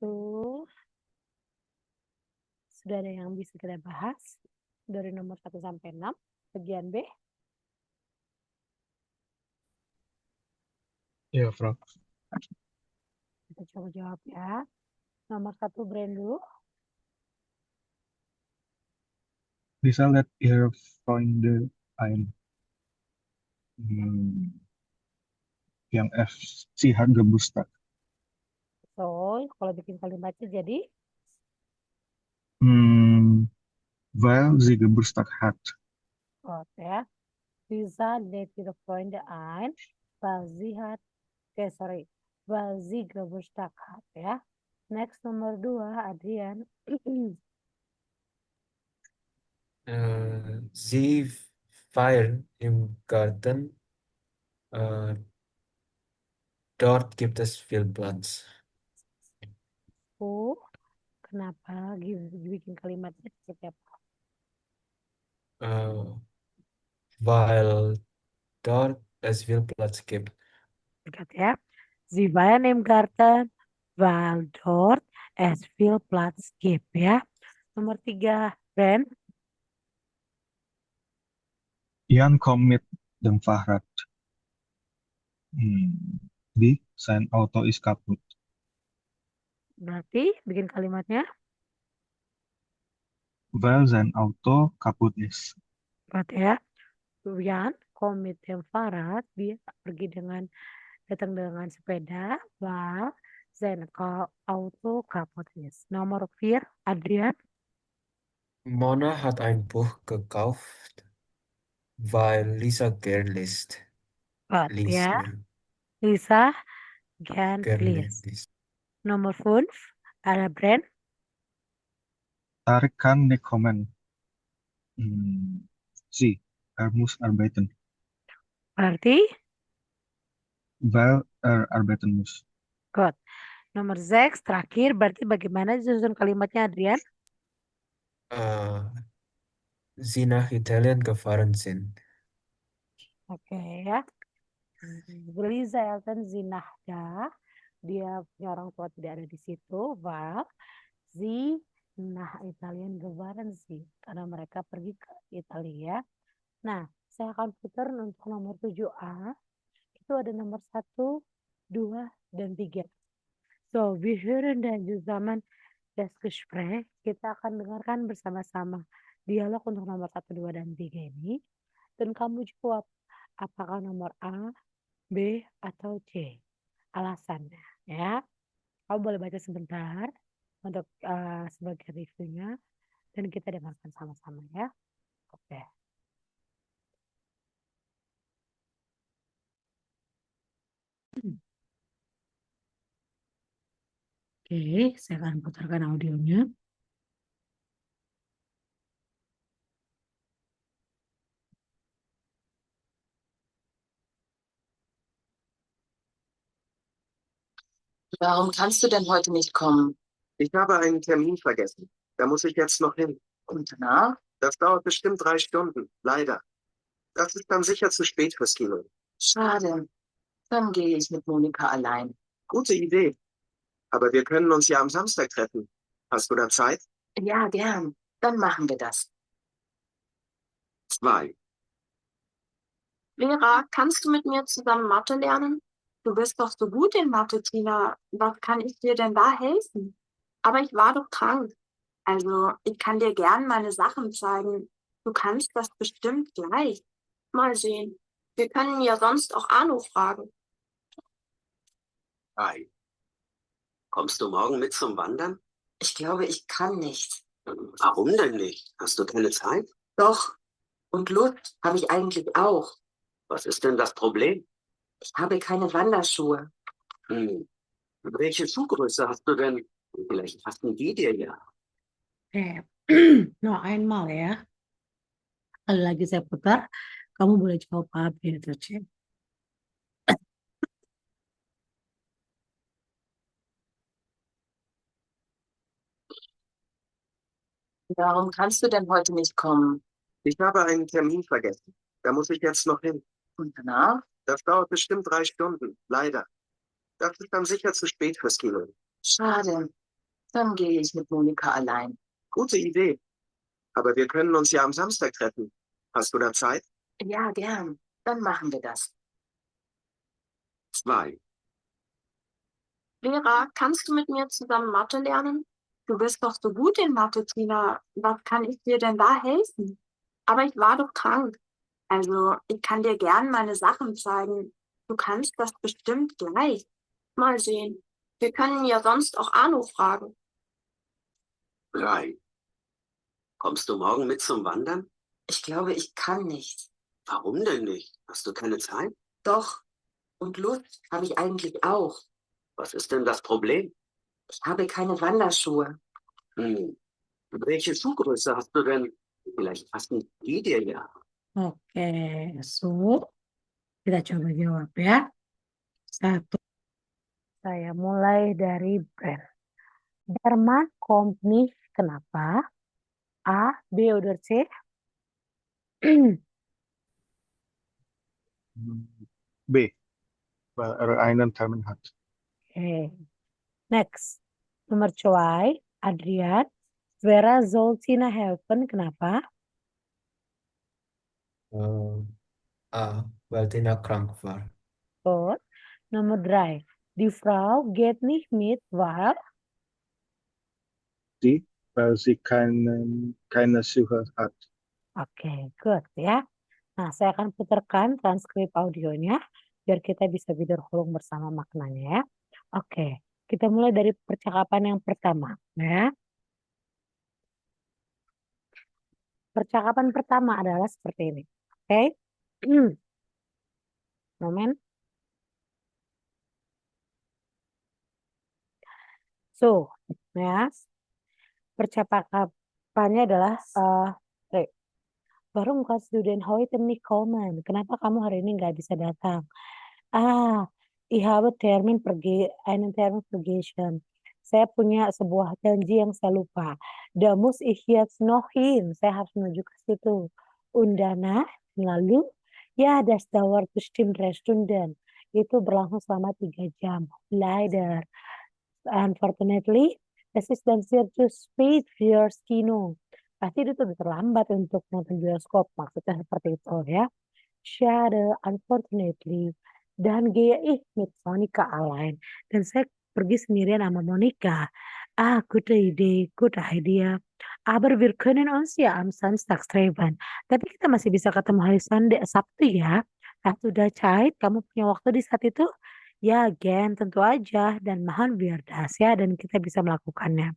Betul. Sudah ada yang bisa kita bahas dari nomor 1 sampai 6, bagian B. Ya, Prof. Kita coba jawab ya. Nomor 1 Brand dulu. Bisa lihat Freunde ein. Yang F, sie hat Geburtstag. So, kalau bikin kalimatnya jadi Weil sie Geburtstag hat. ya. Bisa lädt ihre Freunde ein, weil sie Geburtstag hat ya. Next nomor 2 Adrian. Sie feiern im Garten. Dort gibt es viel Platz. Kenapa bikin kalimatnya seperti apa? Weil dort es viel Platz gibt. Ingat ya. Sie feiern im Garten, weil dort es viel Platz gibt ya. Nomor 3 Brand. Jan kommt mit dem Fahrrad. Sein Auto ist kaputt. Berarti bikin kalimatnya Weil sein Auto kaputt ist. berarti ya. Jan kommt mit dem Fahrrad, dia datang dengan sepeda, weil sein Auto kaputt ist. Nomor 4 Adrian. Mona hat ein Buch gekauft, weil Lisa gern liest. Ya. Ja. Lisa gern Gerne liest. liest. Nomor 5 ada Brand. Tarek kann nicht kommen. Sie, muss arbeiten. Berarti Weil arbeiten muss. good. Nomor 6 terakhir, berarti bagaimana susun kalimatnya Adrian? Sie nach Italien gefahren sind. Oke ya. Lisa Elton Zinahda, dia punya orang tua tidak ada di situ. Val, sie nach Italien gefahren sih, karena mereka pergi ke Italia. Nah, saya akan putar untuk nomor 7A. Itu ada nomor 1, 2, dan 3. So, wir hören dan zusammen das Gespräch. Kita akan dengarkan bersama-sama dialog untuk nomor 1, 2, dan 3 ini. Dan kamu jawab apakah nomor A, B, atau C. Alasannya ya. Kamu boleh baca sebentar untuk sebagai reviewnya. Dan kita dengarkan sama-sama ya. Oke. Oke, saya akan putarkan audionya. Warum kannst du denn heute nicht kommen? Ich habe einen Termin vergessen. Da muss ich jetzt noch hin. Und danach? Das dauert bestimmt 3 Stunden, leider. Das ist dann sicher zu spät fürs Kino. Schade. Dann gehe ich mit Monika allein. Gute Idee. Aber wir können uns ja am Samstag treffen. Hast du da Zeit? Ja, gern. Dann machen wir das. 2. Vera, kannst du mit mir zusammen Mathe lernen? Du bist doch so gut in Mathe, Tina. Was kann ich dir denn da helfen? Aber ich war doch krank. Also, ich kann dir gern meine Sachen zeigen. Du kannst das bestimmt gleich. Mal sehen. Wir können ja sonst auch Arno fragen. Hi. Kommst du morgen mit zum Wandern? Ich glaube, ich kann nicht. Warum denn nicht? Hast du keine Zeit? Doch. Und Lust habe ich eigentlich auch. Was ist denn das Problem? Ich habe keine Wanderschuhe. Welche Schuhgröße hast du denn? Vielleicht passen die dir ja. Oke, no einmal ya. Kali lagi saya putar, kamu boleh jawab A, B, atau C. Warum kannst du denn heute nicht kommen? Ich habe einen Termin vergessen. Da muss ich jetzt noch hin. Und danach? Das dauert bestimmt 3 Stunden, leider. Das ist dann sicher zu spät fürs Kino. Schade. Dann gehe ich mit Monika allein. Gute Idee. Aber wir können uns ja am Samstag treffen. Hast du da Zeit? Ja, gern. Dann machen wir das. 2. Vera, kannst du mit mir zusammen Mathe lernen? Du bist doch so gut in Mathe, Tina. Was kann ich dir denn da helfen? Aber ich war doch krank. Also, ich kann dir gern meine Sachen zeigen. Du kannst das bestimmt gleich. Mal sehen. Wir können ja sonst auch Arno fragen. 3. Kommst du morgen mit zum Wandern? Ich glaube, ich kann nicht. Warum denn nicht? Hast du keine Zeit? Doch. Und Lust habe ich eigentlich auch. Was ist denn das Problem? Ich habe keine Wanderschuhe. Welche Schuhgröße hast du denn? Vielleicht passen die dir ja. Oke, so kita coba jawab ya. 1. Saya mulai dari brand. Derman kommt nicht. Kenapa? A, B oder C? B, weil er einen Termin hat. Okay. Next. Nomor 2, Adrian. Vera soll Tina helfen. Kenapa? A, weil Tina krank war. Gut. Nomor 3. Die Frau geht nicht mit, weil? D, weil sie keine Schuhe hat. Oke, good ya. Nah, saya akan putarkan transkrip audionya biar kita bisa bidarhulung bersama maknanya ya. Oke, kita mulai dari percakapan yang pertama ya. Percakapan pertama adalah seperti ini. Oke. Moment. So, ya. Percakapannya adalah Warum kannst du denn heute nicht kommen? Kenapa kamu hari ini nggak bisa datang? Ich habe einen Termin vergessen. Saya punya sebuah janji yang saya lupa. Da muss ich jetzt noch hin. Saya harus menuju ke situ. Und danach, lalu, ya, das dauert bestimmt 3 Stunden. Itu berlangsung selama 3 jam. Leider. Unfortunately, es ist dann sehr zu spät fürs Kino. Pasti itu udah terlambat untuk nonton bioskop. Maksudnya seperti itu ya. Schade, unfortunately. Dan gehe ich mit Monika allein. Dan saya pergi sendirian sama Monika. Gute Idee, gute Idee. Aber wir können uns ja am Samstag treffen. Tapi kita masih bisa ketemu hari Sabtu ya. Hast du da Zeit? Kamu punya waktu di saat itu? Ya, Gen, tentu aja. Dan mohon biar das ya. Dan kita bisa melakukannya.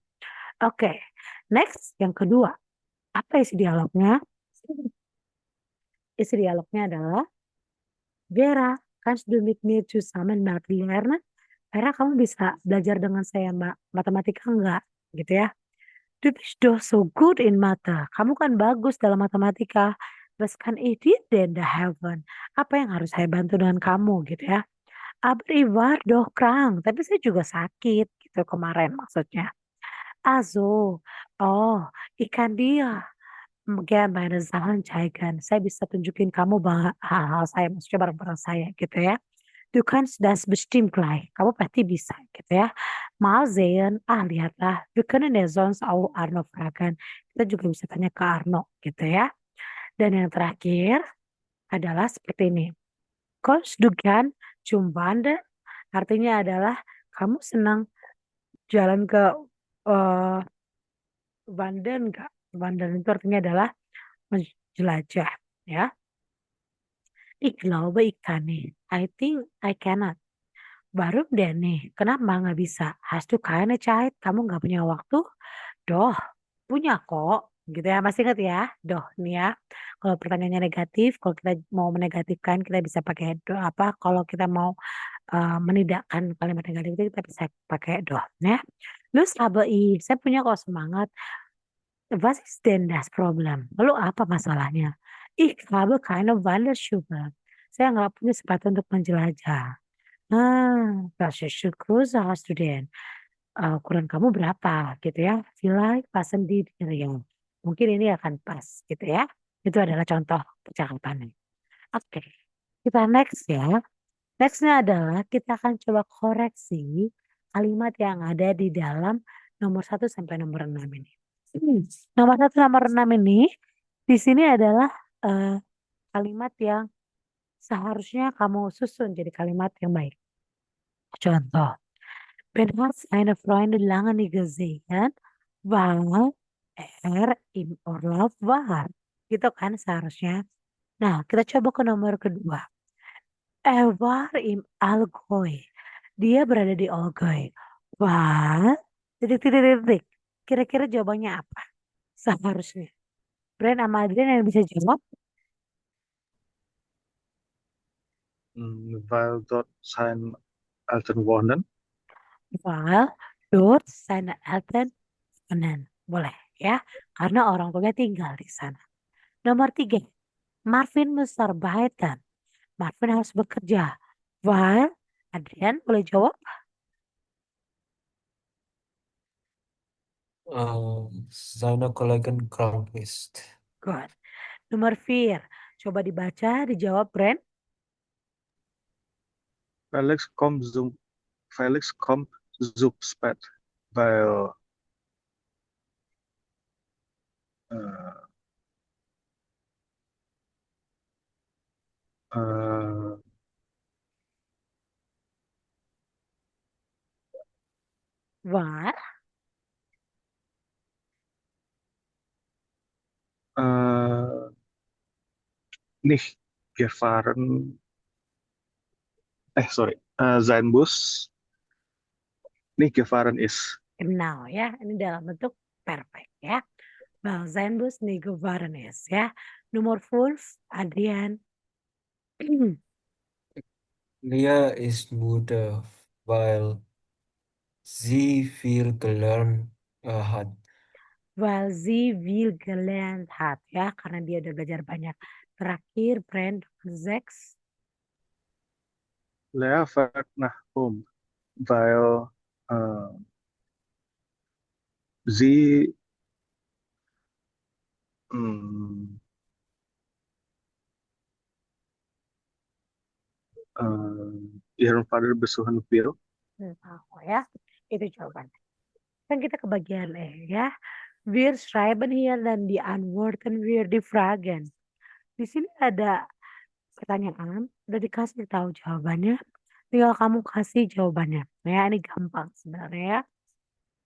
Oke, next. Yang kedua. Apa isi dialognya? Isi dialognya adalah Vera, kannst du mit mir zusammen Mathe lernen? Vera, kamu bisa belajar dengan saya matematika enggak? Gitu ya. Du bist doch so gut in Mathe. Kamu kan bagus dalam matematika. Was kann ich dir denn da helfen? Apa yang harus saya bantu dengan kamu gitu ya. Aber ich war doch krank. Tapi saya juga sakit gitu kemarin maksudnya. Also, ich kann dir gern meine Sachen zeigen. Saya bisa tunjukin kamu hal-hal saya, maksudnya barang-barang saya gitu ya. Du kannst das bestimmt gleich. Kamu pasti bisa gitu ya. Mal sehen, lihatlah. Wir können ja sonst auch Arno fragen. Kita juga bisa tanya ke Arno gitu ya. Dan yang terakhir adalah seperti ini. Kommst du gern zum Wandern? Artinya adalah kamu senang jalan ke wandern enggak? Wandern itu artinya adalah menjelajah ya. Ich glaube ich kann nicht. I think I cannot. Baru deh nih, kenapa nggak bisa? Hast du keine Zeit? Kamu nggak punya waktu? Doh, punya kok. Gitu ya, masih ingat ya? Doh, nih ya. Kalau pertanyaannya negatif, kalau kita mau menegatifkan, kita bisa pakai doh apa? Kalau kita mau menidakkan kalimat negatif itu kita bisa pakai doh ya. Terus saya punya kok semangat. Was ist denn das Problem? Lalu apa masalahnya? Ich habe keine Wanderschuhe. Saya nggak punya sepatu untuk menjelajah. Welche Schuhgröße hast du denn? Ukuran kamu berapa gitu ya? Vielleicht passen die dir ya. Mungkin ini akan pas gitu ya. Itu adalah contoh percakapannya. Oke, kita next ya. Nextnya adalah kita akan coba koreksi kalimat yang ada di dalam Nomor 1 sampai nomor 6 ini. Nomor 1 nomor 6 ini di sini adalah kalimat yang seharusnya kamu susun jadi kalimat yang baik. Contoh, Ben hat seine Freunde lange nicht gesehen, weil im Urlaub war. Gitu kan seharusnya. Nah, kita coba ke nomor kedua. Er war im Allgäu. Dia berada di Allgäu. War, titik. Kira-kira jawabannya apa? Seharusnya. Brand sama Adrian yang bisa jawab. Weil dort sein Eltern wohnen. Weil dort seine Eltern wohnen. Boleh ya. Karena orang tuanya tinggal di sana. Nomor 3. Marvin muss arbeiten. Marvin harus bekerja. Weil, Adrian boleh jawab? Seine Kollegin krank ist. Good. Nomor 4. Coba dibaca, dijawab Brand. Felix kommt zu spät, weil War. nicht gefahren. Sein Bus nicht gefahren ist. Genau ya. Ini dalam bentuk perfect ya. Well, sein Bus nie gefahren ist ya. Nomor 5. Adrian. Lia ist müde, weil sie viel gelernt hat. Weil sie viel gelernt hat ya. Karena dia udah belajar banyak. Terakhir Brand 6. Lea fährt nach Rom, weil sie ihren Vater besuchen will. Oh ya. Itu jawabannya. Kan kita ke bagian E ya. Wir schreiben hier dan die Antworten wir die Fragen. Di sini ada pertanyaan, udah dikasih tahu jawabannya. Tinggal kamu kasih jawabannya. Ya, ini gampang sebenarnya ya.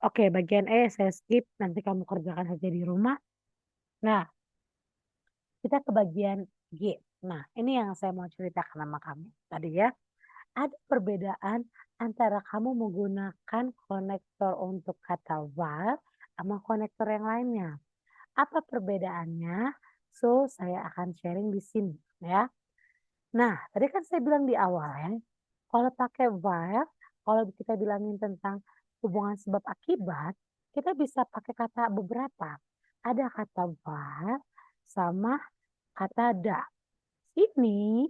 Oke, bagian E saya skip, nanti kamu kerjakan saja di rumah. Nah, kita ke bagian G. Nah, ini yang saya mau ceritakan sama kamu tadi ya. Ada perbedaan antara kamu menggunakan konektor untuk kata while sama konektor yang lainnya. Apa perbedaannya? So, saya akan sharing di sini ya. Nah, tadi kan saya bilang di awal ya, kalau pakai while, kalau kita bilangin tentang hubungan sebab akibat, kita bisa pakai kata beberapa. Ada kata while sama kata da. Ini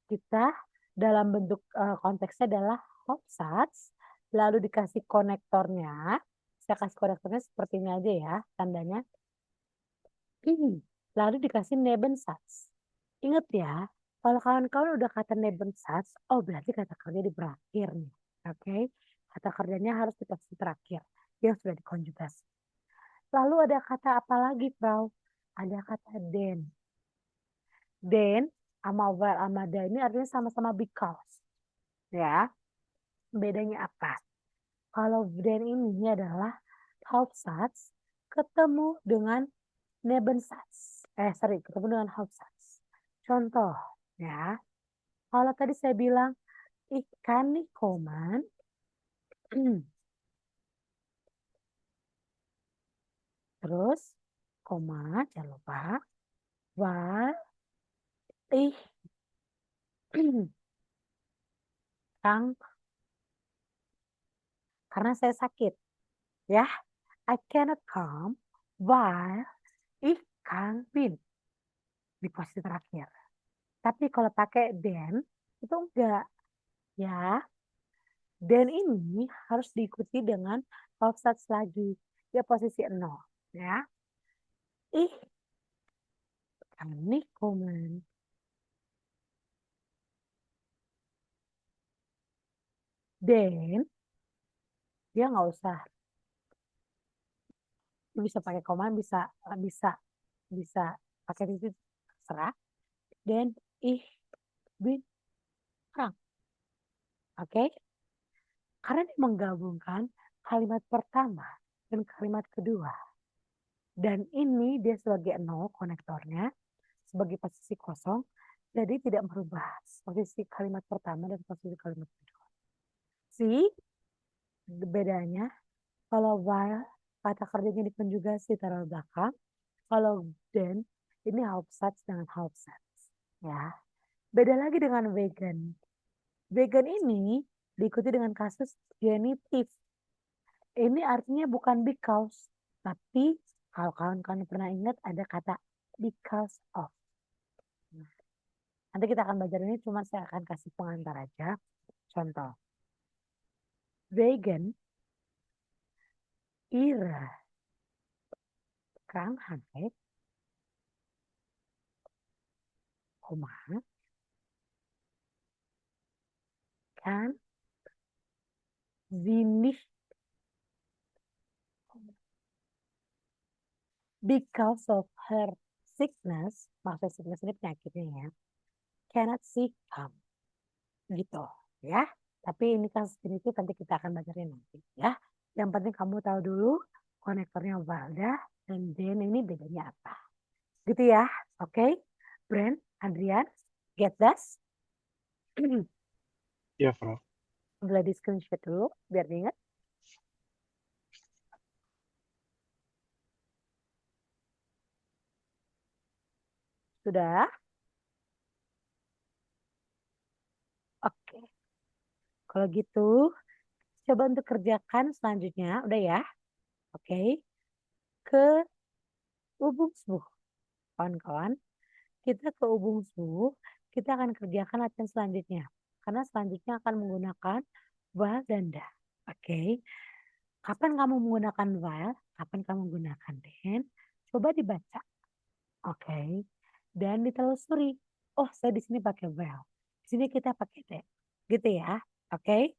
kita dalam bentuk konteksnya adalah Hauptsatz, lalu dikasih konektornya. Saya kasih konektornya seperti ini aja ya, tandanya. Lalu dikasih Nebensatz. Ingat ya, kalau kawan-kawan udah kata Nebensatz, oh berarti kata kerja di berakhir nih. Oke, kata kerjanya harus dikasih terakhir yang sudah dikonjugasi. Lalu ada kata apa lagi, Frau? Ada kata den. Den sama while sama da ini artinya sama-sama because. Ya, bedanya apa? Kalau den ini adalah Hauptsatz ketemu dengan Nebensatz. Ketemu dengan Hauptsatz. Contoh, ya. Kalau tadi saya bilang ikan nih koman, terus koma, jangan lupa, weil ich krank, karena saya sakit, ya. I cannot come weil ich krank bin. Di posisi terakhir. Tapi kalau pakai den, itu enggak. Ya. Den ini harus diikuti dengan Hauptsatz lagi. Dia posisi 0. Ya. Ich kann nicht kommen. Den, dia nggak usah bisa pakai koma, bisa bisa pakai titik, terserah. Dan ich bin krank. Oke? Karena dia menggabungkan kalimat pertama dan kalimat kedua. Dan ini dia sebagai nol konektornya, sebagai posisi kosong, jadi tidak merubah posisi kalimat pertama dan posisi kalimat kedua. See? Bedanya, kalau while kata kerjanya dikonjugasi taruh belakang, kalau then ini Hauptsatz dengan Hauptsatz. Ya. Beda lagi dengan vegan. Vegan ini diikuti dengan kasus genitif. Ini artinya bukan because, tapi kalau kawan-kawan pernah ingat ada kata because of. Nah, nanti kita akan belajar ini, cuma saya akan kasih pengantar aja. Contoh. Vegan ihre Krankheit, kann sie nicht because of her sickness, maksud sickness ini penyakitnya ya, cannot see come. Gitu ya. Tapi ini kan itu nanti kita akan belajarin nanti ya. Yang penting kamu tahu dulu konektornya Valda dan then ini bedanya apa. Gitu ya. Oke. Brand, Adrian, get this? Ya, Prof. Boleh di screenshot dulu biar diingat. Sudah? Oke. Kalau gitu, coba untuk kerjakan selanjutnya. Udah ya? Oke. Ke Übungsbuch. Kawan-kawan, kita ke Übungsbuch, kita akan kerjakan latihan selanjutnya. Karena selanjutnya akan menggunakan while dan da. Oke. Kapan kamu menggunakan while? Kapan kamu menggunakan then? Coba dibaca. Oke. Dan ditelusuri. Oh, saya di sini pakai while. Di sini kita pakai then. Gitu ya. Oke.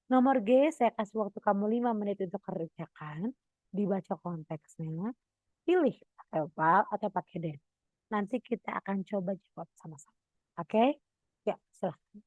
Nomor G, saya kasih waktu kamu 5 menit untuk kerjakan. Dibaca konteksnya. Pilih pakai while atau pakai then. Nanti kita akan coba jawab sama-sama. Oke? Ya, silahkan.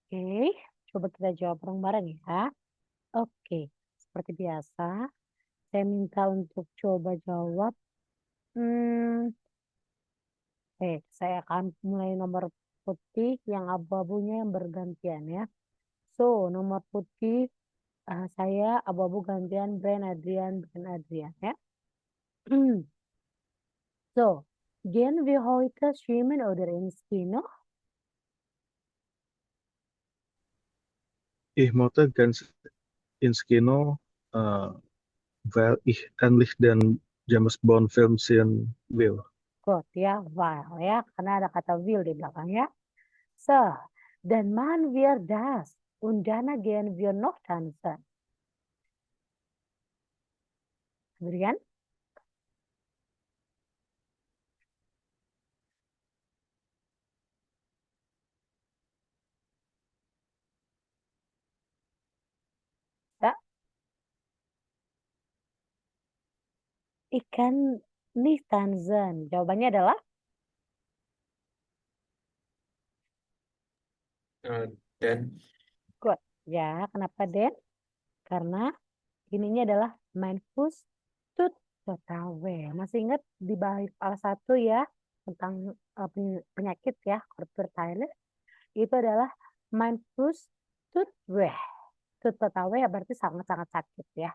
Oke, coba kita jawab bareng-bareng ya. Oke, seperti biasa, saya minta untuk coba jawab. Oke, saya akan mulai nomor putih, yang abu-abunya yang bergantian ya. So, nomor putih saya abu-abu gantian Brand Adrian ya. So, gehen wir heute schwimmen oder ins Kino? Ich möchte ganz ins Kino, weil ich endlich den James Bond Film sehen will. Gut ya, weil ya, karena ada kata will di belakang ya. So, dann machen wir das und dann gehen wir noch tanzen. Adrian? Ya, ikan nicht tanzen. Jawabannya adalah Dan good. Ya, kenapa Den? Karena ininya adalah mein Fuß tut total weh. Masih ingat di balik kepala satu ya tentang penyakit ya, Kortverteiler. Itu adalah mein Fuß tut weh. Tut total weh berarti sangat-sangat sakit ya.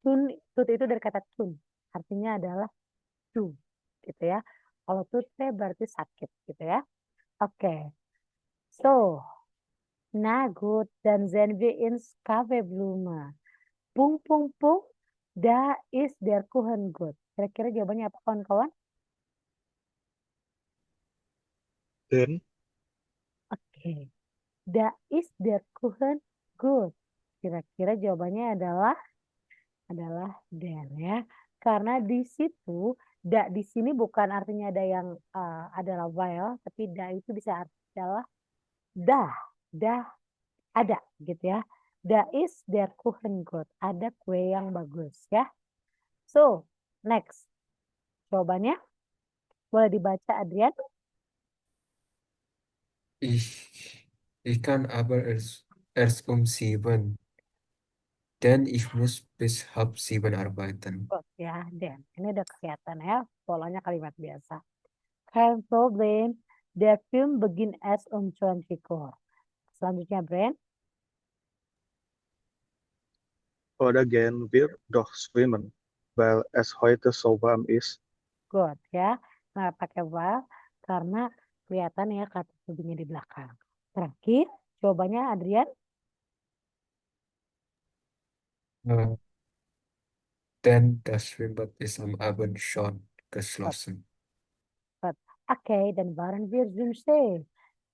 Tut itu dari kata tun. Artinya adalah du gitu ya. Kalau tut weh berarti sakit gitu ya. Oke. So, na gut, dann sehen wir ins Café Blume. Pung pung pung, da is der Kuchen gut. Kira-kira jawabannya apa kawan-kawan? Den Oke. Da is der Kuchen gut. Kira-kira jawabannya adalah dan ya. Karena di situ da di sini bukan artinya ada yang adalah while, tapi da itu bisa artinya adalah dah ada gitu ya. Da is der Kuchen gut. Ada kue yang bagus ya. So, next. Jawabannya boleh dibaca Adrian. ich kann aber erst um 7, denn ich muss bis 6:30 arbeiten. Good ya, Dan. Ini udah kelihatan ya, polanya kalimat biasa. Kein Problem, der Film beginnt erst um 20 Uhr. Selanjutnya, Brand. oder gehen wir doch schwimmen, weil es heute so warm ist. Good ya. Nah, pakai while karena kelihatan ya kata tubuhnya di belakang. Terakhir, jawabannya Adrian. Äh, Denn das Schwimmbad ist am Abend schon geschlossen. Good. Oke, dan waren wir zum See.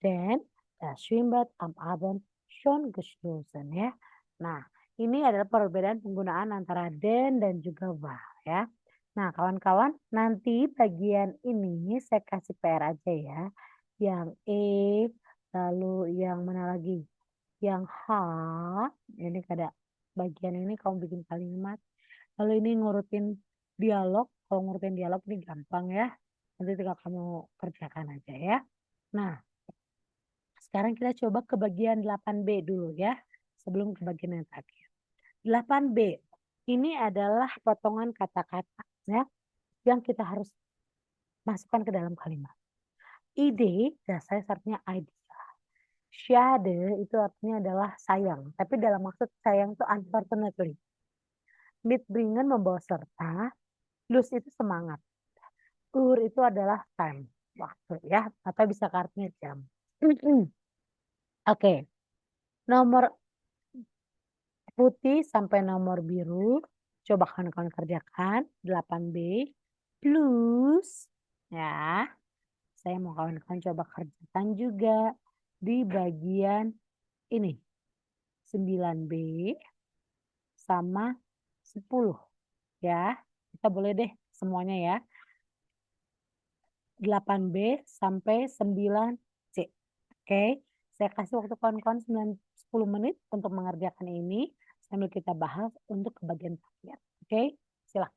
Dan das Schwimmbad am Abend schon geschlossen ya. Nah, ini adalah perbedaan penggunaan antara den dan juga war ya. Nah, kawan-kawan, nanti bagian ini saya kasih PR aja ya. Yang E, lalu yang mana lagi? Yang H, ini ada bagian ini kamu bikin kalimat. Lalu ini ngurutin dialog. Kalau ngurutin dialog ini gampang ya. Nanti tinggal kamu kerjakan aja ya. Nah, sekarang kita coba ke bagian 8B dulu ya. Sebelum ke bagian yang terakhir. 8B. Ini adalah potongan kata-kata ya. Yang kita harus masukkan ke dalam kalimat. Ide, dasarnya artinya idea. Schade itu artinya adalah sayang. Tapi dalam maksud sayang itu unfortunately. Mitbringen membawa serta. Lust itu semangat. Itu adalah time. Waktu ya. Atau bisa artinya jam. Oke. Nomor putih sampai nomor biru. Coba kawan-kawan kerjakan. 8B. Plus. Ya. Saya mau kawan-kawan coba kerjakan juga. Di bagian ini. 9B. Sama 10. Ya. Kita boleh deh semuanya ya. 8B sampai 9C. Oke. Saya kasih waktu kawan-kawan 10 menit untuk mengerjakan ini sambil kita bahas untuk ke bagian terakhir. Oke, silakan.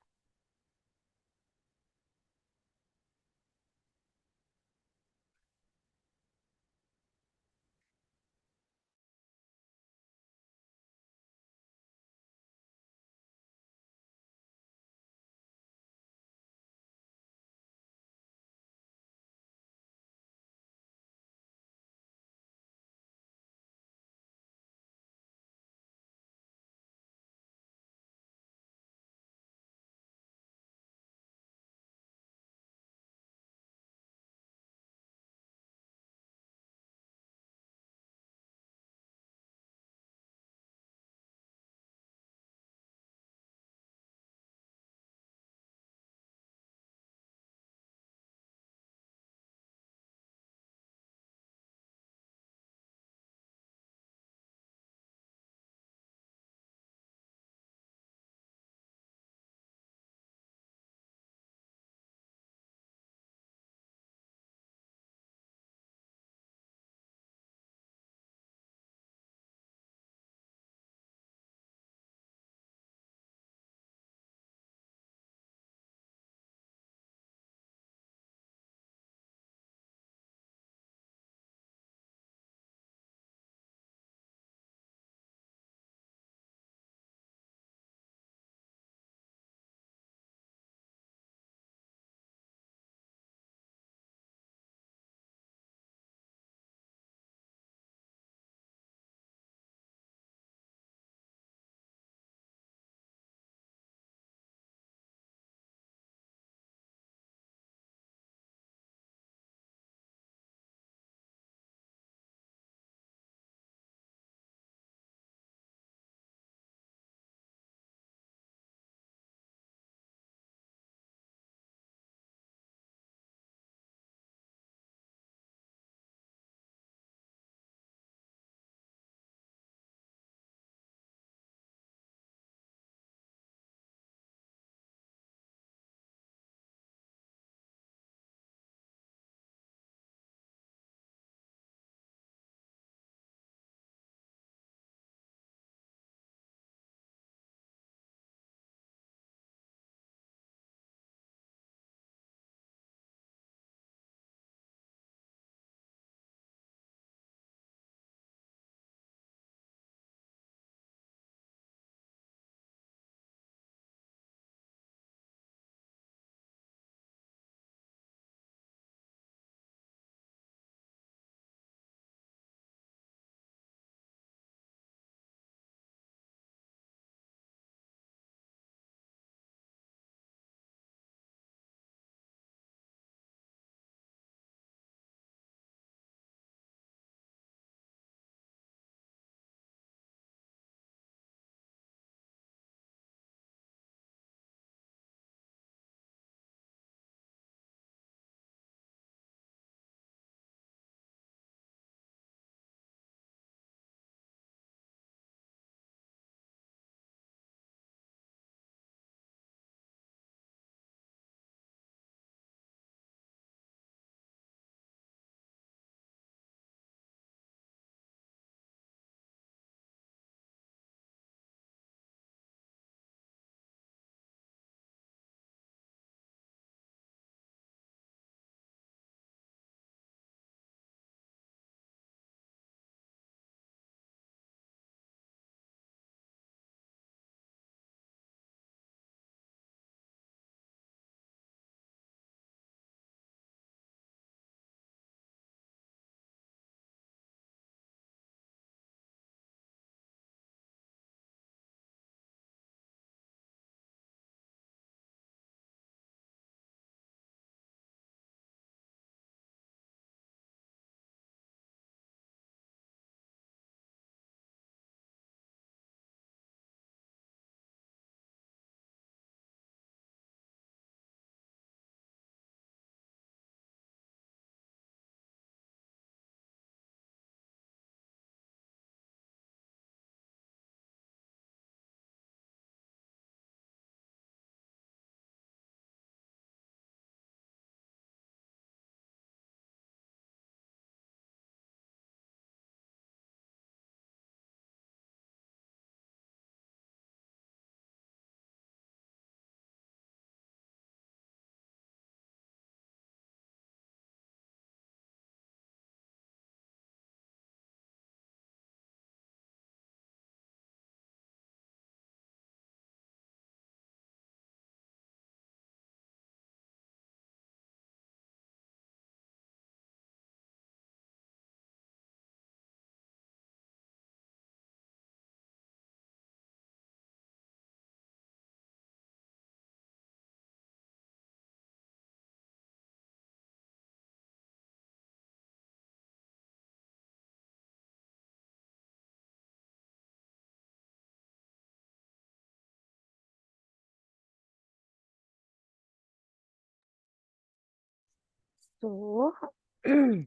So, ada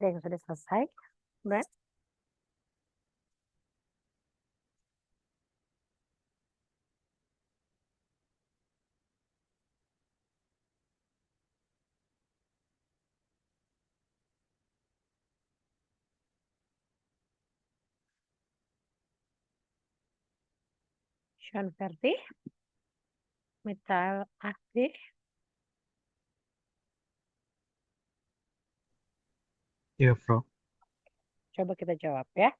yang sudah selesai, Brad? Sean Ferdi, Mitael Ahdi, Ya, Frau. coba kita jawab ya.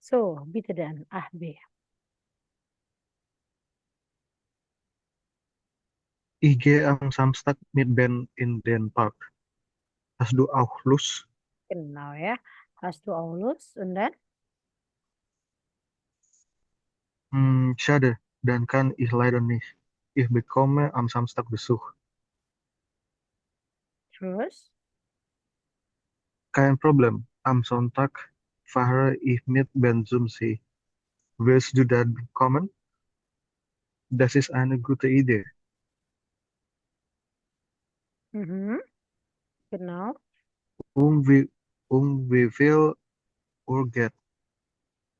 So, bitte dan Ahdi. Ich gehe am Samstag mit Ben in den Park. Hast du auch Lust? Genau ya. Hast du auch Lust? Und dann? Schade, dann kann ich leider nicht. Ich bekomme am Samstag Besuch. Terus? Kein Problem. Am Sonntag fahre ich mit Ben zum See. Willst du dann kommen? Das ist eine gute Idee. Mhm. Genau. Wie viel Uhr geht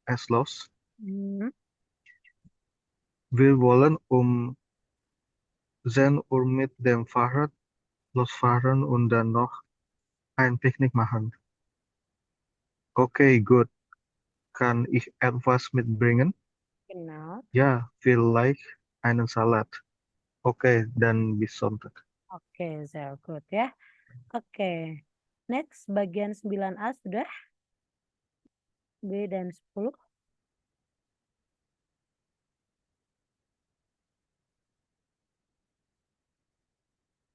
es los? Mhm. Wir wollen um 10 Uhr mit dem Fahrrad losfahren und dann noch ein Picknick machen. Okay, gut. Kann ich etwas mitbringen? Genau. Ja, vielleicht einen Salat. Okay, dann bis Sonntag. Oke, sehr gut ya. Oke. Next, bagian 9A sudah? B dan 10.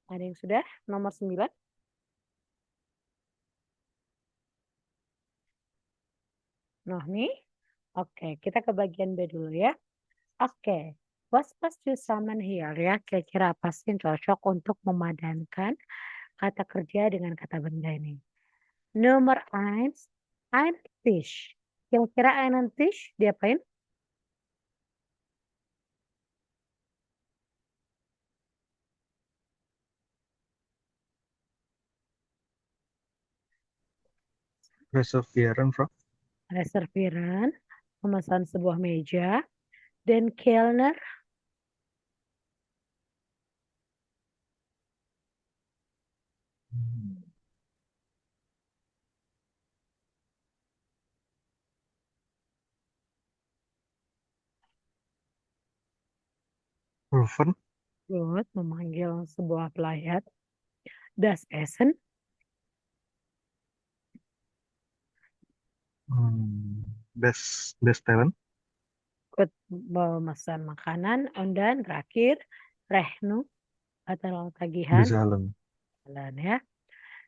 Ada yang sudah? Nomor 9. Nah, nih. Oke, kita ke bagian B dulu ya. Oke. Was passt zusammen hier ya? Kira-kira apa sih yang cocok untuk memadankan kata kerja dengan kata benda ini? Nomor 1, ein Tisch. Kira-kira einen Tisch diapain? Reservieren, Frau? Reservieren, memesan sebuah meja, dan Kellner, Rufen? good, memanggil sebuah pelayan. Das Essen, Bestellen? good, memesan makanan. Und dan terakhir, Rechnung atau tagihan. Bezahlen. Jalan ya.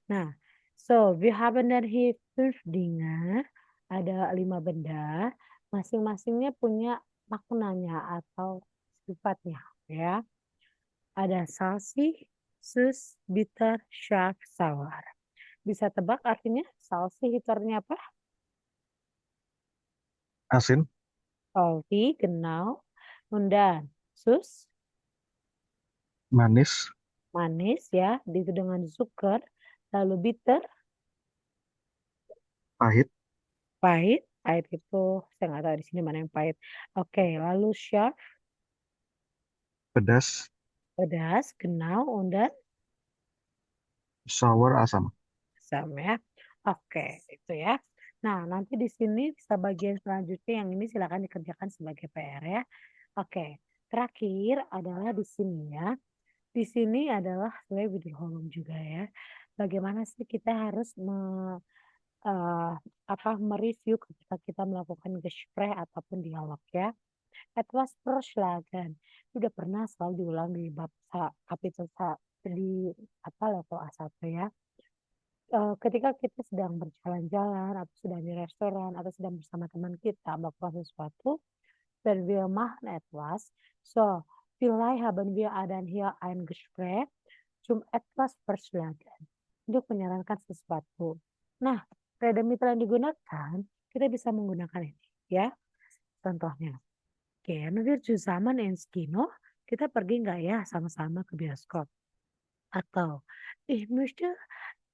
Nah, so wir haben dann hier 5 Dinge. Ada 5 benda. Masing-masingnya punya maknanya atau sifatnya ya. Ada salsi, sus, bitter, sharp, sour. Bisa tebak artinya salsi itu artinya apa? Asin? Salty, genau. Und dann sus, Manis? manis ya, itu dengan zucker. Lalu bitter, Pahit? pahit. Pahit itu saya nggak tahu di sini mana yang pahit. Oke, lalu sharp, Pedas? pedas, genau. Und dann Sour, asam. asam ya. Oke, itu ya. Nah, nanti di sini bisa bagian selanjutnya yang ini silakan dikerjakan sebagai PR ya. Oke, terakhir adalah di sini ya. Di sini adalah sebenarnya Wiederholung juga ya. Bagaimana sih kita harus mereview ketika kita melakukan Gespräch ataupun dialog ya. Etwas Vorschlagen. Sudah pernah selalu diulang di bab kapitel di level A1 ya. Ketika kita sedang berjalan-jalan atau sedang di restoran atau sedang bersama teman kita melakukan sesuatu, wenn wir machen etwas, so vielleicht haben wir dann hier ein Gespräch zum etwas Vorschlagen, untuk menyarankan sesuatu. Nah, Redemittel yang digunakan, kita bisa menggunakan ini ya. Contohnya, gehen wir zusammen ins Kino? Kita pergi nggak ya sama-sama ke bioskop? Atau ich möchte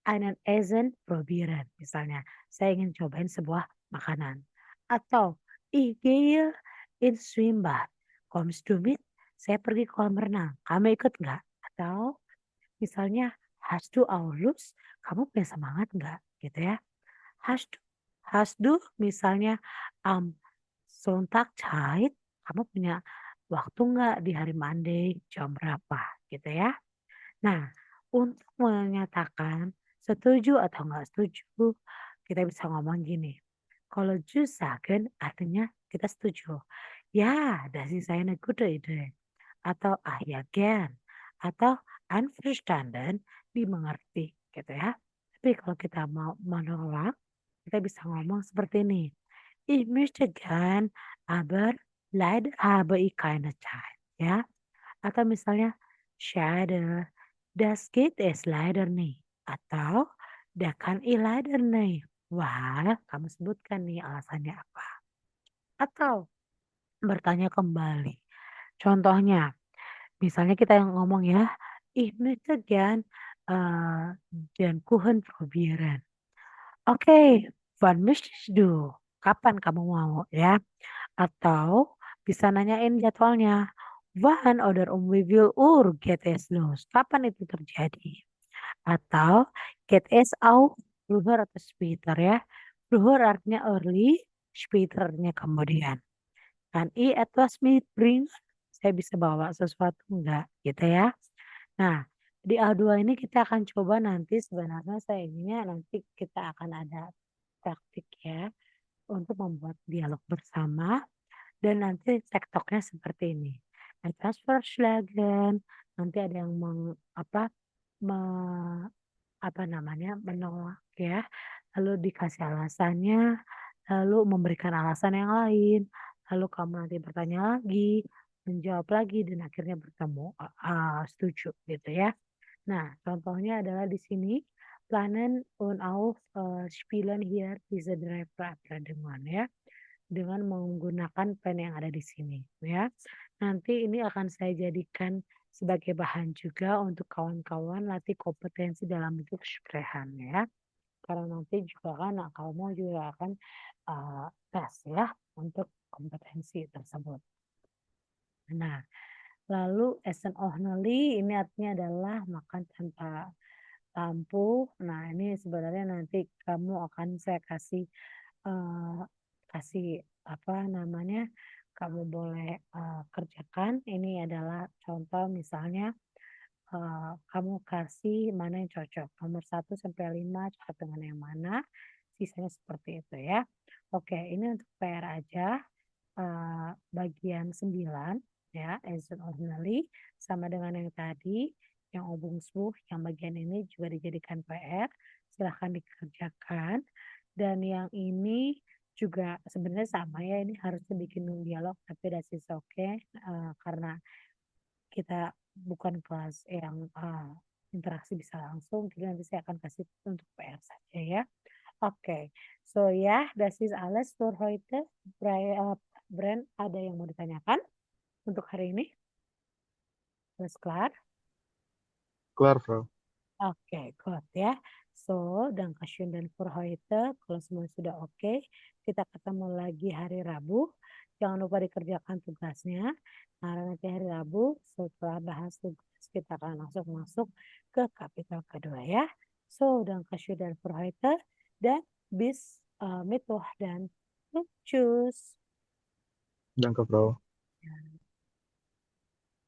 einen Essen probieren. Misalnya, saya ingin cobain sebuah makanan. Atau ich gehe ins Schwimmbad. Kommst du mit? Saya pergi ke kolam renang. Kamu ikut nggak? Atau misalnya, hast du auch Lust? Kamu punya semangat nggak? Gitu ya. Hast du misalnya am Sonntag Zeit? Kamu punya waktu nggak di hari Monday jam berapa? Gitu ya. Nah, untuk menyatakan setuju atau nggak setuju, kita bisa ngomong gini. Kalau sagen artinya kita setuju. Ya, das ist eine gute Idee. Atau ja gern. Atau einverstanden, dimengerti gitu ya. Tapi kalau kita mau menolak, kita bisa ngomong seperti ini. Ich möchte gern, aber leider habe ich keine Zeit. Ya. Atau misalnya, schade, das geht es leider nicht. Atau, da kann ich leider nicht. Wah, kamu sebutkan nih alasannya apa. Atau bertanya kembali. Contohnya, misalnya kita yang ngomong ya, ich möchte gern den Kuchen probieren. Oke, wann möchtest du? Kapan kamu mau ya? Atau bisa nanyain jadwalnya. Wann oder wie viel Uhr geht es los? Kapan itu terjadi? Atau geht es auch früher atau später ya? Früher artinya early, späternya kemudian. Kan I etwas mitbringen? Saya bisa bawa sesuatu enggak? Gitu ya. Nah, di A2 ini kita akan coba nanti sebenarnya saya inginnya nanti kita akan ada praktik ya untuk membuat dialog bersama dan nanti tektoknya seperti ini. Etwas vorschlagen, nanti ada yang menolak ya, lalu dikasih alasannya, lalu memberikan alasan yang lain, lalu kamu nanti bertanya lagi, menjawab lagi dan akhirnya bertemu setuju gitu ya. Nah, contohnya adalah di sini planen und auf spielen hier diese drei Prateredeman ya dengan menggunakan pen yang ada di sini ya. Nanti ini akan saya jadikan sebagai bahan juga untuk kawan-kawan latih kompetensi dalam bentuk sprehan ya. Karena nanti juga kan kamu juga akan tes ya untuk kompetensi tersebut. Nah, lalu essen ohne ini artinya adalah makan tanpa lampu. Nah, ini sebenarnya nanti saya kasih kamu boleh kerjakan. Ini adalah contoh misalnya kamu kasih mana yang cocok. Nomor 1 sampai 5 cocok dengan yang mana. Sisanya seperti itu ya. Oke, ini untuk PR aja. Bagian 9 ya, Essen ordinally sama dengan yang tadi, yang Übungsbuch, yang bagian ini juga dijadikan PR. Silahkan dikerjakan. Dan yang ini juga sebenarnya sama ya, ini harusnya bikin dialog tapi that's is okay karena kita bukan kelas yang interaksi bisa langsung, jadi nanti saya akan kasih untuk PR saja ya. Oke, so ya, das ist alles für heute. Brand, ada yang mau ditanyakan untuk hari ini? Alles klar? Klar, Frau. Oke, good ya. So, Dankeschön dan für heute. Kalau semua sudah oke, kita ketemu lagi hari Rabu. Jangan lupa dikerjakan tugasnya. Karena nanti hari Rabu setelah bahas tugas kita akan langsung masuk ke kapital kedua ya. So, Dankeschön dan für heute. Dan bis Mittwoch dan tschüss. Danke, Frau. Ya.